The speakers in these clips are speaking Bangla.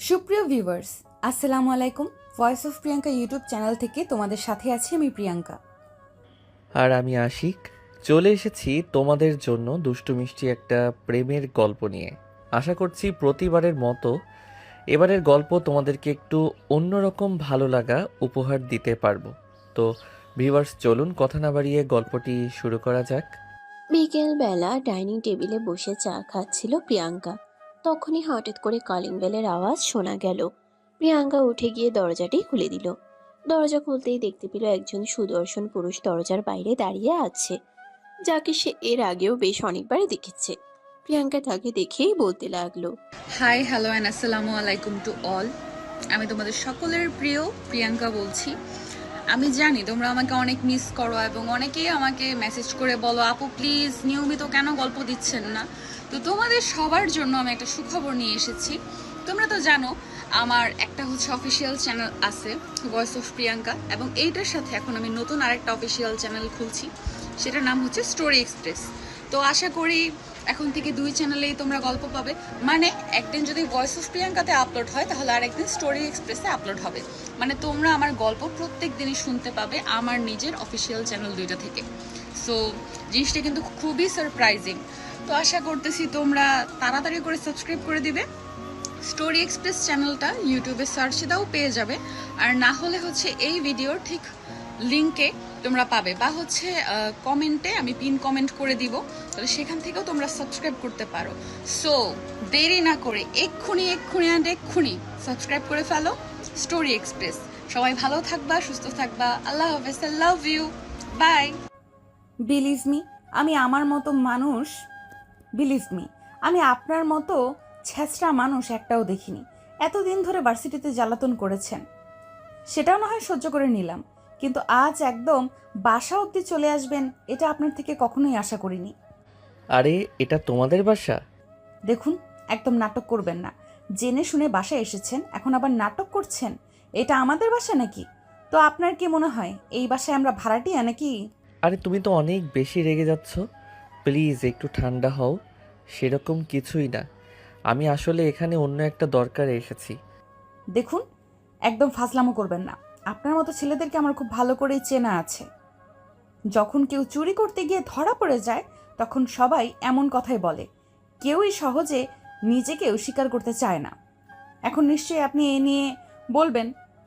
সুপ্রিয় ভিউয়ার্স, আসসালামু আলাইকুম। Voice of Priyanka YouTube channel থেকে তোমাদের সাথে আছি আমি প্রিয়াঙ্কা। আর আমি আশিক। চলে এসেছি তোমাদের জন্য দুষ্টু মিষ্টি একটা প্রেমের গল্প নিয়ে। আশা করছি প্রতিবারের মতো এবারের গল্প তোমাদেরকে একটু অন্যরকম ভালো লাগা উপহার দিতে পারবো। তো ভিউয়ার্স, চলুন কথা না বাড়িয়ে গল্পটি শুরু করা যাক। বিকেল বেলা ডাইনিং টেবিলে বসে চা খাচ্ছিল প্রিয়াঙ্কা। তখনই হঠাৎ করে কলিং বেলের আওয়াজ শোনা গেল। প্রিয়াঙ্কা উঠে গিয়ে দরজাটি খুলে দিল। দরজা খুলতেই দেখতে পেল একজন সুদর্শন পুরুষ দরজার বাইরে দাঁড়িয়ে আছে, যাকে সে এর আগেও বেশ অনেকবার দেখেছে। প্রিয়াঙ্কা তাকে দেখেই বলতে লাগলো, হাই, হ্যালো অ্যান্ড আসসালামু আলাইকুম টু অল। আমি তোমাদের সকলের প্রিয় প্রিয়াঙ্কা বলছি। আমি জানি তোমরা আমাকে অনেক মিস করো এবং অনেকেই আমাকে মেসেজ করে বলো, আপু প্লিজ নিয়মিত কেন গল্প দিচ্ছেন না। তো তোমাদের সবার জন্য আমি একটা সুখবর নিয়ে এসেছি। তোমরা তো জানো আমার একটা হচ্ছে অফিসিয়াল চ্যানেল আছে, ভয়েস অফ প্রিয়াঙ্কা, এবং এইটার সাথে এখন আমি নতুন আরেকটা অফিসিয়াল চ্যানেল খুলছি, সেটার নাম হচ্ছে স্টোরি এক্সপ্রেস। তো আশা করি এখন থেকে দুই চ্যানেলেই তোমরা গল্প পাবে। মানে একদিন যদি ভয়েস অফ প্রিয়াঙ্কাতে আপলোড হয় তাহলে আর একদিন স্টোরি এক্সপ্রেসে আপলোড হবে। মানে তোমরা আমার গল্প প্রত্যেক দিনই শুনতে পাবে আমার নিজের অফিসিয়াল চ্যানেল দুইটা থেকে। সো জিনিসটা কিন্তু খুবই সারপ্রাইজিং। তো আশা করতেছি তোমরা তাড়াতাড়ি করে সাবস্ক্রাইব করে দিবে। স্টোরি এক্সপ্রেস চ্যানেলটা ইউটিউবে সার্চে দাও, পেয়ে যাবে। আর না হলে হচ্ছে এই ভিডিওর ঠিক লিঙ্কে তোমরা পাবে, বা হচ্ছে কমেন্টে আমি পিন কমেন্ট করে দিব, তাহলে সেখান থেকেও তোমরা সাবস্ক্রাইব করতে পারো। সো দেরি না করে এক্ষুনি সাবস্ক্রাইব করে ফেলো স্টোরি এক্সপ্রেস। সবাই ভালো থাকবা, সুস্থ থাকবা। আল্লাহ হাফেজ, I love you, bye. Believe me, আমি আমার মতো মানুষ, বিলিভ মি, আমি আপনার মতো ছেঁচড়া মানুষ একটাও দেখিনি। এতদিন ধরে ভার্সিটিতে জ্বালাতন করেছেন, সেটাও না হয় সহ্য করে নিলাম, কিন্তু আজ একদম বাসা অবধি চলে আসবেন এটা আপনার থেকে কখনোই আশা করিনি। আরে, এটা তোমাদের বাসা? দেখুন, একদম নাটক করবেন না। জেনে শুনে বাসায় এসেছেন, এখন আবার নাটক করছেন। এটা আমাদের বাসা নাকি? তো আপনার কি মনে হয় এই বাসায় আমরা ভাড়াটিয়া নাকি? আরে, তুমি তো অনেক বেশি রেগে যাচ্ছ। প্লিজ একটু ঠান্ডা হও। সেরকম কিছুই না। আমি আসলে এখানে অন্য একটা দরকারে এসেছি। দেখুন, একদম ফাজলামো করবেন না। আপনার মতো ছেলেদেরকে আমার খুব ভালো করেই চেনা আছে। যখন কেউ চুরি করতে গিয়ে ধরা পড়ে যায় তখন সবাই এমন কথাই বলে, কেউই সহজে নিজেকেও স্বীকার করতে চায় না। এখন নিশ্চয়ই আপনি এ নিয়ে বলবেন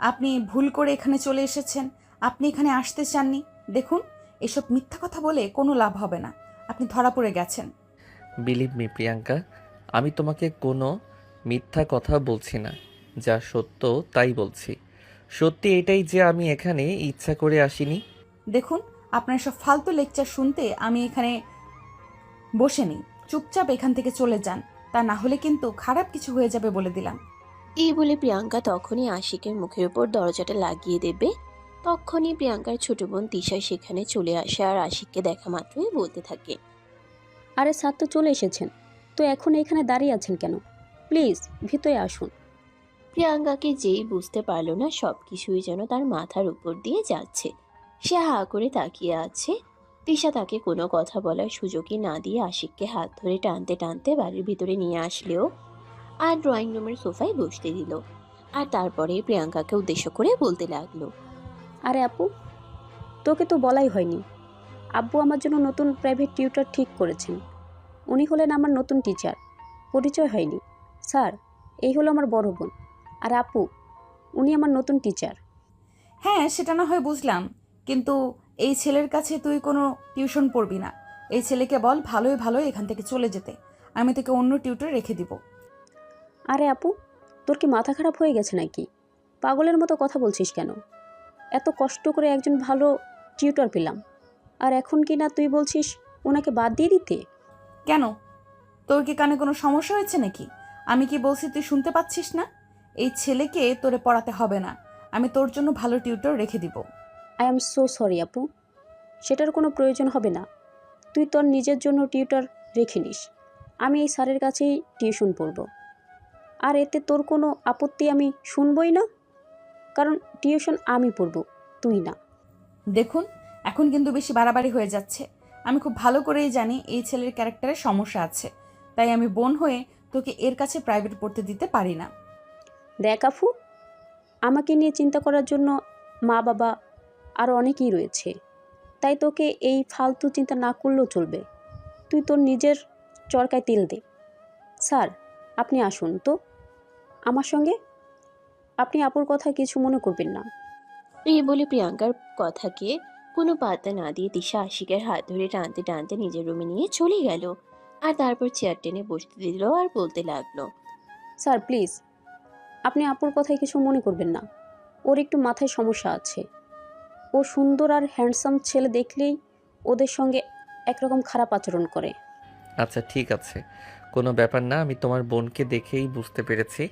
আপনি ভুল করে এখানে চলে এসেছেন, আপনি এখানে আসতে চাননি। দেখুন, এসব মিথ্যা কথা বলে কোনো লাভ হবে না, আপনি ধরা পড়ে গেছেন। বিলিভ মি প্রিয়াঙ্কা, আমি তোমাকে কোনো মিথ্যা কথা বলছি না। যা সত্য তাই বলছি। সত্যি এটাই যে আমি এখানে ইচ্ছা করে আসিনি। দেখুন, আপনার সব ফালতু লেকচার শুনতে আমি এখানে বসে নেই। চুপচাপ এখান থেকে চলে যান, তা না হলে কিন্তু খারাপ কিছু হয়ে যাবে বলে দিলাম। এই বলে প্রিয়াঙ্কা তখনই আশিকের মুখের উপর দরজাটা লাগিয়ে দেবে। তখনই প্রিয়াঙ্কার ছোট বোন তিশা সেখানে চলে আসে আর আশিককে দেখা মাত্রই বলতে থাকে, আরে স্যার তো চলে এসেছেন, তো এখন এখানে দাঁড়িয়ে আছেন কেন? প্লিজ ভিতরে আসুন। প্রিয়াঙ্কাকে যেই বুঝতে পারল না সবকিছুই যেন তার মাথার উপর দিয়ে যাচ্ছে। সে হা করে তাকিয়ে আছে। তিশা তাকে কোনো কথা বলার সুযোগই না দিয়ে আশিককে হাত ধরে টানতে টানতে বাড়ির ভিতরে নিয়ে আসলেও আর ড্রয়িং রুমের সোফায় বসতে দিল। আর তারপরে প্রিয়াঙ্কাকে উদ্দেশ্য করে বলতে লাগলো, আরে আপু, তোকে তো বলাই হয়নি, আব্বু আমার জন্য নতুন প্রাইভেট টিউটর ঠিক করেছেন। উনি হলেন আমার নতুন টিচার। পরিচয় হয়নি স্যার, এই হলো আমার বড় বোন। আর আপু, উনি আমার নতুন টিচার। হ্যাঁ, সেটা না হয় বুঝলাম, কিন্তু এই ছেলের কাছে তুই কোনো টিউশন পড়বি না। এই ছেলেকে বল ভালোই ভালোই এখান থেকে চলে যেতে, আমি তোকে অন্য টিউটর রেখে দিব। আরে আপু, তোর কি মাথা খারাপ হয়ে গেছে নাকি? পাগলের মতো কথা বলছিস কেন? এত কষ্ট করে একজন ভালো টিউটর পেলাম, আর এখন কি না তুই বলছিস ওনাকে বাদ দিয়ে দিতে? কেন, তোর কি কানে কোনো সমস্যা হয়েছে নাকি? আমি কি বলছি তুই শুনতে পাচ্ছিস না? এই ছেলেকে তোরে পড়াতে হবে না, আমি তোর জন্য ভালো টিউটর রেখে দিব। আই এম সো সরি আপু, সেটার কোনো প্রয়োজন হবে না। তুই তোর নিজের জন্য টিউটর রেখে নিস, আমি এই স্যারের কাছেই টিউশন পড়ব। আর এতে তোর কোনো আপত্তি আমি শুনবই না, কারণ টিউশন আমি পড়ব, তুই না। দেখুন, এখন কিন্তু বেশি বাড়াবাড়ি হয়ে যাচ্ছে। আমি খুব ভালো করেই জানি এই ছেলের ক্যারেক্টারে সমস্যা আছে। তাই আমি বোন হয়ে তোকে এর কাছে প্রাইভেট পড়তে দিতে পারি না। দেখ আফু, আমাকে নিয়ে চিন্তা করার জন্য মা বাবা আরও অনেকেই রয়েছে, তাই তোকে এই ফালতু চিন্তা না করলেও চলবে। তুই তোর নিজের চরকায় তেল দে। স্যার, আপনি আসুন তো আমার সঙ্গে। আপনি আপুর কথা কিছু মনে করবেন না। এই বলে প্রিয়াঙ্কার কথাকে কোনো পাত্তা না দিয়ে তিশা আশিকের হাত ধরে টানতে টানতে নিজের রুমে নিয়ে চলে গেল। আর তারপর চেয়ার টেনে বসতে দিল আর বলতে লাগলো, স্যার প্লিজ, আপনি আপুর কথায় কিছু মনে করবেন না। ওর একটু মাথায় সমস্যা আছে। ও সুন্দর আর হ্যান্ডসাম ছেলে দেখলেই ওদের সঙ্গে একরকম খারাপ আচরণ করে। আচ্ছা ঠিক আছে, কোনো ব্যাপার না। আমি তোমার বোনকে দেখেই বুঝতে পেরেছি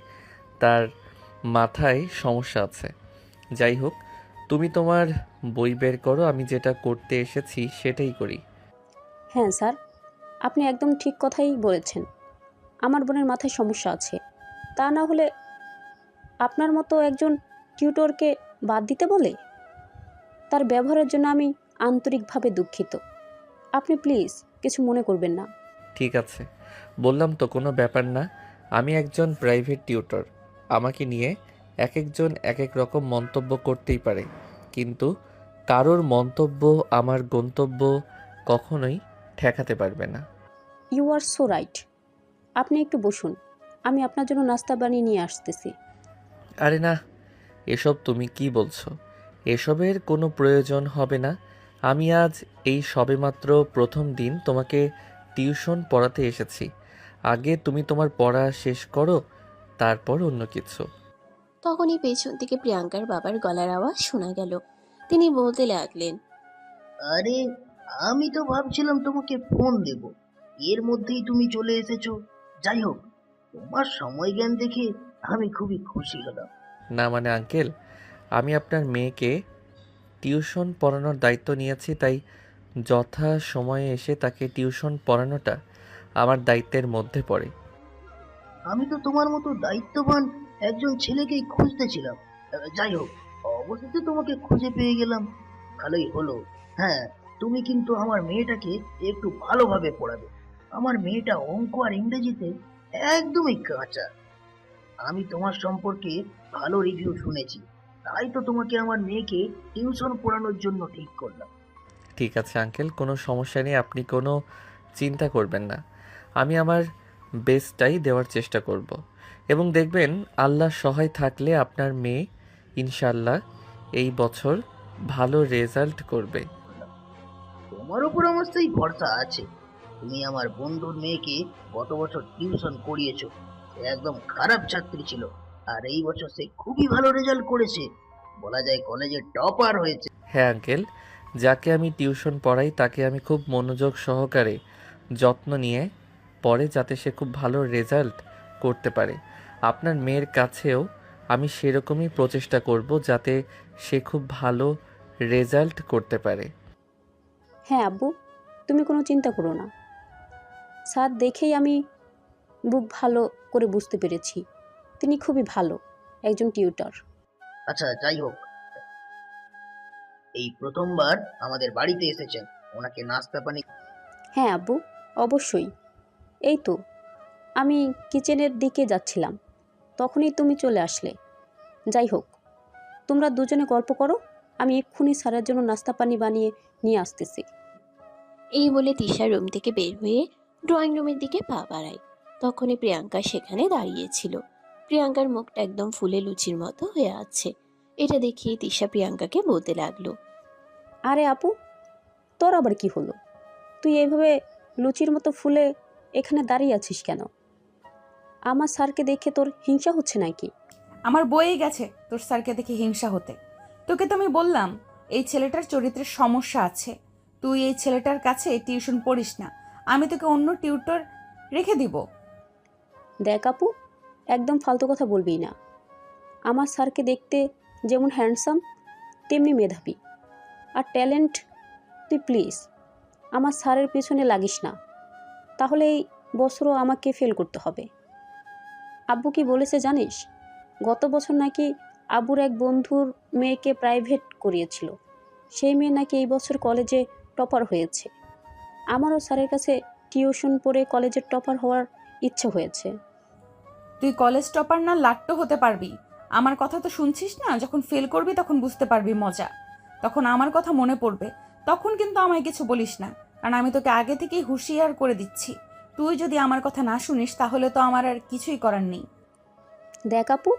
তার মাথায় সমস্যা আছে। যাই হোক, তুমি তোমার বই বের করো, আমি যেটা করতে এসেছি সেটাই করি। হ্যাঁ স্যার, আপনি একদম ঠিক কথাই বলেছেন। আমার বোনের মাথায় সমস্যা আছে। তা না হলে আপনার মতো একজন টিউটরকে বাদ দিতে বলে? তার ব্যবহারের জন্য আমি আন্তরিকভাবে দুঃখিত। আপনি প্লিজ কিছু মনে করবেন না। ঠিক আছে, বললাম তো কোনো ব্যাপার না। আমি একজন প্রাইভেট টিউটর, আমাকে নিয়ে এক একজন এক এক রকম মন্তব্য করতেই পারে, কিন্তু কারোর মন্তব্য আমার গন্তব্য কখনোই ঠেকাতে পারবে না। You are so right. আপনি একটু বসুন, আমি আপনার জন্য নাস্তা বানিয়ে নিয়ে আসতেছি। আরে না, এসব তুমি কি বলছো? এসবের কোনো প্রয়োজন হবে না। আমি আজ এই সবেমাত্র প্রথম দিন তোমাকে টিউশন পড়াতে এসেছি। আগে তুমি তোমার পড়া শেষ করো, তারপর অন্য কিছু। তখনই পেছন থেকে প্রিয়াঙ্কার বাবার গলার আওয়াজ শোনা গেল। তিনি বলতে লাগলেন, আরে, আমি তো ভাবছিলাম তোমাকে ফোন দেব, এর মধ্যেই তুমি চলে এসেছো। যাই হোক, তোমার সময় জ্ঞান দেখে আমি খুবই খুশি হলাম। না মানে আঙ্কেল, আমি আপনার মেয়েকে টিউশন পড়ানোর দায়িত্ব নিয়েছি, তাই যথা সময়ে এসে তাকে টিউশন পড়ানোটা আমার দায়িত্বের মধ্যে পড়ে। আমি তো তোমার মতো দায়িত্ববান একজন ছেলেকেই খুঁজতেছিলাম। যাই হোক, অবশেষে তোমাকে খুঁজে পেয়ে গেলাম, ভালোই হলো। হ্যাঁ, তুমি কিন্তু আমার মেয়েটাকে একটু ভালোভাবে পড়াবে। আমার মেয়েটা অঙ্ক আর ইংরেজিতে একদমই কাঁচা। আমি তোমার সম্পর্কে ভালো রিভিউ শুনেছি, তাই তো তোমাকে আমার মেয়েকে টিউশন পড়ানোর জন্য ঠিক করলাম। ঠিক আছে আঙ্কেল, কোনো সমস্যা নেই, আপনি কোনো চিন্তা করবেন না। আমি আমার বেস্টটাই দেওয়ার চেষ্টা করব, এবং দেখবেন আল্লাহ সহায় থাকলে আপনার মেয়ে ইনশাল্লাহ এই বছর ভালো রেজাল্ট করবে। তোমার উপর আমার সেই ভরসা আছে। তুমি আমার বন্ধুর মেয়েকে গত বছর টিউশন করিয়েছো, সে একদম খারাপ ছাত্রী ছিল, আর এই বছর সে খুবই ভালো রেজাল্ট করেছে, বলা যায় কলেজে টপার হয়েছে। হ্যাঁ আঙ্কেল, যাকে আমি টিউশন পড়াই তাকে আমি খুব মনোযোগ সহকারে যত্ন নিয়ে পড়ে, যাতে সে খুব ভালো রেজাল্ট করতে পারে। আপনার মেয়ের কাছেও আমি সেরকমই প্রচেষ্টা করব যাতে সে খুব ভালো রেজাল্ট করতে পারে। হ্যাঁ আব্বু, তুমি কোনো চিন্তা করো না। স্যার দেখেই আমি বুক ভালো করে বুঝতে পেরেছি তিনি খুবই ভালো একজন টিউটর। আচ্ছা, যাই হোক, এই প্রথমবার আমাদের বাড়িতে এসেছেন, ওনাকে নাস্তা পানি। হ্যাঁ আব্বু, অবশ্যই। এই তো আমি কিচেনের দিকে যাচ্ছিলাম, তখনই তুমি চলে আসলে। যাই হোক, তোমরা দুজনে গল্প করো, আমি এক্ষুনি স্যারের জন্য নাস্তা পানি বানিয়ে নিয়ে আসতেছি। এই বলে তিশা রুম থেকে বের হয়ে ড্রয়িং রুমের দিকে পা বাড়ায়। তখনই প্রিয়াঙ্কা সেখানে দাঁড়িয়েছিল। প্রিয়াঙ্কার মুখটা একদম ফুলে লুচির মতো হয়ে আছে। এটা দেখিয়ে তিশা প্রিয়াঙ্কাকে বলতে লাগলো, আরে আপু, তোর আবার কি হলো? তুই এইভাবে লুচির মতো ফুলে এখানে দাঁড়িয়ে আছিস কেন? আমার স্যারকে দেখে তোর হিংসা হচ্ছে নাকি? আমার বইয়ে গেছে তোর স্যারকে দেখে হিংসা হতে। তোকে তো আমি বললাম এই ছেলেটার চরিত্রের সমস্যা আছে, তুই এই ছেলেটার কাছে টিউশন পড়িস না, আমি তোকে অন্য টিউটর রেখে দিব। দেখ আপু, একদম ফালতু কথা বলবি না। আমার স্যারকে দেখতে যেমন হ্যান্ডসাম তেমনি মেধাবী আর ট্যালেন্ট। তুই প্লিজ আমার স্যারের পিছনে লাগিস না, তাহলে এই বছরও আমাকে ফেল করতে হবে। আব্বু কি বলেছে জানিস? গত বছর নাকি আব্বুর এক বন্ধুর মেয়েকে প্রাইভেট করিয়েছিল, সেই মেয়ে নাকি এই বছর কলেজে টপার হয়েছে। আমারও স্যারের কাছে টিউশন পড়ে কলেজের টপার হওয়ার ইচ্ছে হয়েছে। তুই কলেজ টপার না লাট্টো হতে পারবি। আমার কথা তো শুনছিস না? যখন ফেল করবি তখন বুঝতে পারবি মজা। তখন আমার কথা মনে পড়বে। তখন কিন্তু আমায় কিছু বলিস না, কারণ আমি তোকে আগে থেকেই হুঁশিয়ার করে দিচ্ছি। তুই যদি আমার কথা না শুনিস তাহলে তো আমার আর কিছুই করার নেই। দেখ আপু,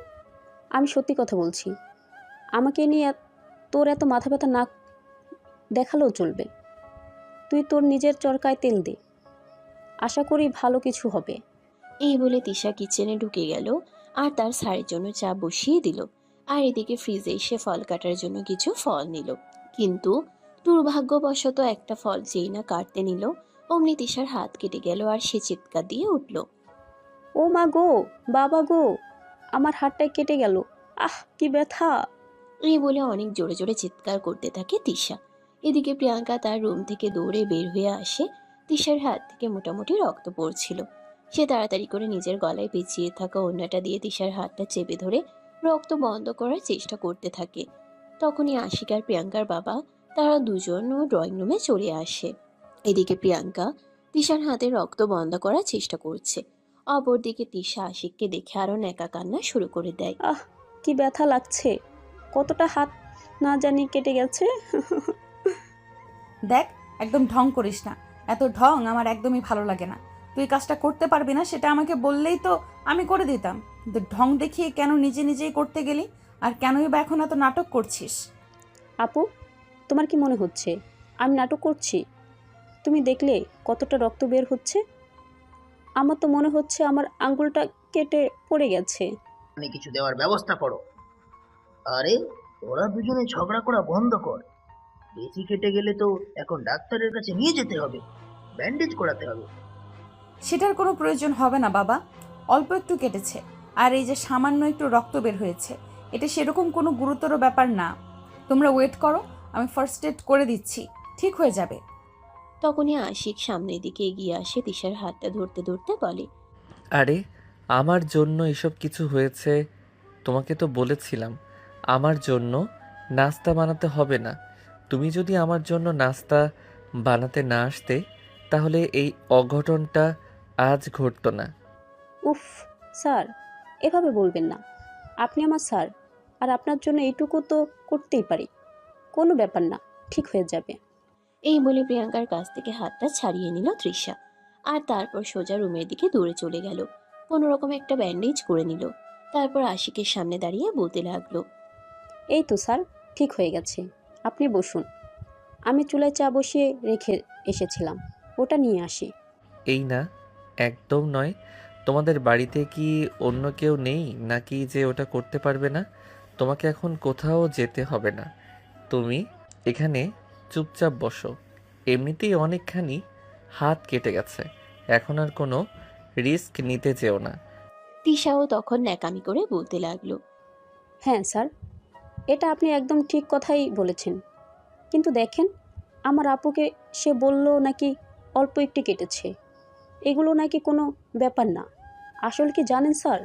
আমি সত্যি কথা বলছি। আমাকে নিয়ে তোর এত মাথা ব্যথা না দেখালেও চলবে। তুই তোর নিজের চরকায় তেল দে, আশা করি ভালো কিছু হবে। এই বলে তিশা কিচেনে ঢুকে গেল আর তার স্যারের জন্য চা বসিয়ে দিল। আর এদিকে ফ্রিজে এসে ফল কাটার জন্য কিছু ফল নিল। কিন্তু দুর্ভাগ্যবশত একটা ফল যেই না কাটতে নিল, অমনি তিশার হাত কেটে গেল আর সে চিৎকার দিয়ে উঠল। ও মা গো, বাবা গো, আমার হাতটাই কেটে গেল, আহ কি ব্যথা! এই বলে অনেক জোরে জোরে চিৎকার করতে থাকে তিশা। এদিকে প্রিয়াঙ্কা তার রুম থেকে দৌড়ে বের হয়ে আসে। তিশার হাত থেকে মোটামুটি রক্ত পড়ছিল। সে তাড়াতাড়ি করে নিজের গলায় পেঁচিয়ে থাকা ওড়নাটা দিয়ে তিশার হাতটা চেপে ধরে রক্ত বন্ধ করার চেষ্টা করতে থাকে। তখনই আশিক আর প্রিয়াঙ্কার বাবা, তারা দুজন ড্রয়িং রুমে চলে আসে। এদিকে প্রিয়াঙ্কা তিশার হাতে রক্ত বন্ধ করার চেষ্টা করছে। অপরদিকে তিশা আশিককে দেখে আরো ন্যাকা কান্না শুরু করে দেয়। আহ কি ব্যথা লাগছে! কতটা হাত না জানি কেটে গেছে। দেখ, একদম ঢং করিস না। এত ঢং আমার একদমই ভালো লাগে না। তুই কাজটা করতে পারবি না সেটা আমাকে বললেই তো আমি করে দিতাম। কিন্তু ঢং দেখিয়ে কেন নিজে নিজেই করতে গেলি? আর কেনই বা এখন এত নাটক করছিস? আপু, তোমার কি মনে হচ্ছে আমি নাটক করছি? তুমি দেখলে কতটা রক্ত বের হচ্ছে। আমার তো মনে হচ্ছে আমার আঙ্গুলটা কেটে পড়ে গেছে। মানে কিছু দেওয়ার ব্যবস্থা করো। আরে, ওরা দুজনে ঝগড়া করা বন্ধ কর। বেশি কেটে গেলে তো এখন ডাক্তারের কাছে নিয়ে যেতে হবে, ব্যান্ডেজ করাতে হবে। সেটার কোনো প্রয়োজন হবে না বাবা। অল্প একটু কেটেছে, আর এই যে সামান্য একটু রক্ত বের হয়েছে, এটা সেরকম কোনো গুরুতর ব্যাপার না। তোমরা ওয়েট করো, আমি ফার্স্ট এড করে দিচ্ছি, ঠিক হয়ে যাবে। তখনই আশিক সামনের দিকে এগিয়ে আসে, তিশার হাতটা ধরতে ধরতে বলে। আরে, আমার জন্য এসব কিছু হয়েছে। তোমাকে তো বলেছিলাম আমার জন্য নাস্তা বানাতে হবে না। তুমি যদি আমার জন্য নাস্তা বানাতে না আসতে তাহলে এই অঘটনটা আজ ঘটতো না। উফ স্যার, এভাবে বলবেন না। আপনি আমার স্যার, আর আপনার জন্য এইটুকু তো করতেই পারি। কোনো ব্যাপার না, ঠিক হয়ে যাবে। এই বলে প্রিয়াঙ্কার কাছ থেকে হাতটা ছাড়িয়ে নিল তৃষা। আর তারপর সোজা রুমের দিকে দৌড়ে চলে গেল। কোনো রকম একটা ব্যান্ডেজ করে নিল। তারপর আশিকের সামনে দাঁড়িয়ে বলতে লাগলো। এই তো স্যার, ঠিক হয়ে গেছে। আপনি বসুন, আমি চুলায় চা বসিয়ে রেখে এসেছিলাম, ওটা নিয়ে আসি। এই না, একদম নয়। তোমাদের বাড়িতে কি অন্য কেউ নেই নাকি যে ওটা করতে পারবে না? তোমাকে এখন কোথাও যেতে হবে না। তুমি এখানে চুপচাপ বসো। এমনিতেই অনেকখানি হাত কেটে গেছে, এখন আর কোনো রিস্ক নিতে যেও না। তিশাও তখন ন্যাকামি করে বলতে লাগলো। হ্যাঁ স্যার, এটা আপনি একদম ঠিক কথাই বলেছেন। কিন্তু দেখেন, আমার আপুকে সে বলল নাকি অল্প একটু কেটেছে, এগুলো নাকি কোনো ব্যাপার না। আসলে কি জানেন স্যার,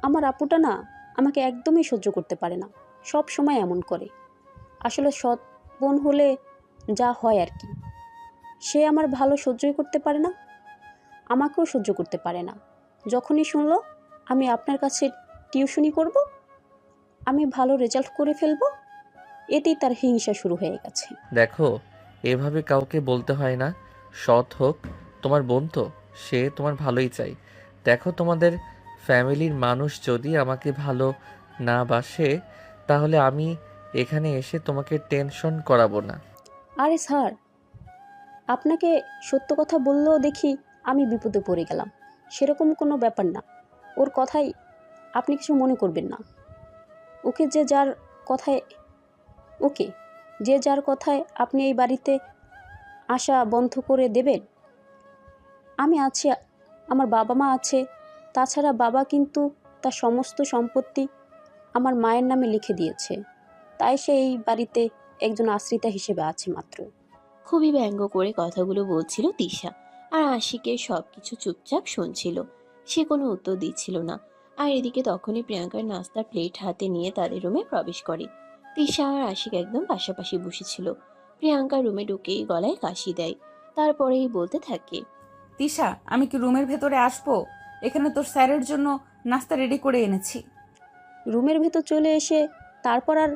আমার আপুটা না আমাকে একদমই সহ্য করতে পারে না, সব সময় এমন করে। আসলে সৎ বোন হলে যা হয় আর কি। সে আমার ভালো সহ্যই করতে পারে না, আমাকেও সহ্য করতে পারে না। যখনই শুনলো আমি আপনার কাছে টিউশনি করব, আমি ভালো রেজাল্ট করে ফেলবো, এতেই তার হিংসা শুরু হয়ে গেছে। দেখো, এভাবে কাউকে বলতে হয় না। সৎ হোক, তোমার বোন তো, সে তোমার ভালোই চাই। দেখো, তোমাদের ফ্যামিলির মানুষ যদি আমাকে ভালো না বাসে তাহলে আমি এখানে এসে তোমাকে টেনশন করাবো না। আরে স্যার, আপনাকে সত্য কথা বললেও দেখি আমি বিপদে পড়ে গেলাম, সেরকম কোনো ব্যাপার না। ওর কথাই আপনি কিছু মনে করবেন না। ওকে যে যার কথায় ওকে যে যার কথায় আপনি এই বাড়িতে আসা বন্ধ করে দেবেন। আমি আছি, আমার বাবা মা আছে। তাছাড়া বাবা কিন্তু তার সমস্ত সম্পত্তি আমার মায়ের নামে লিখে দিয়েছে, তাই সে এই বাড়িতে একজন আশ্রিতা হিসেবে আছে মাত্র। খুবই ব্যঙ্গ করে কথাগুলো বলছিল তিশা। আর আশিকের সবকিছু চুপচাপ শুনছিল। সে কোনো উত্তর দিচ্ছিল না। আর এদিকে তখনই প্রিয়াঙ্কার নাস্তার প্লেট হাতে নিয়ে তাদের রুমে প্রবেশ করে। তিশা আর আশিক একদম পাশাপাশি বসেছিল। প্রিয়াঙ্কা রুমে ঢুকেই গলায় কাশি দেয়। তারপরেই বলতে থাকে, তিশা, আমি কি রুমের ভেতরে আসবো? এখানে তোর স্যারের জন্য নাস্তা রেডি করে এনেছি। রুমের ভেতর চলে এসে তারপর আর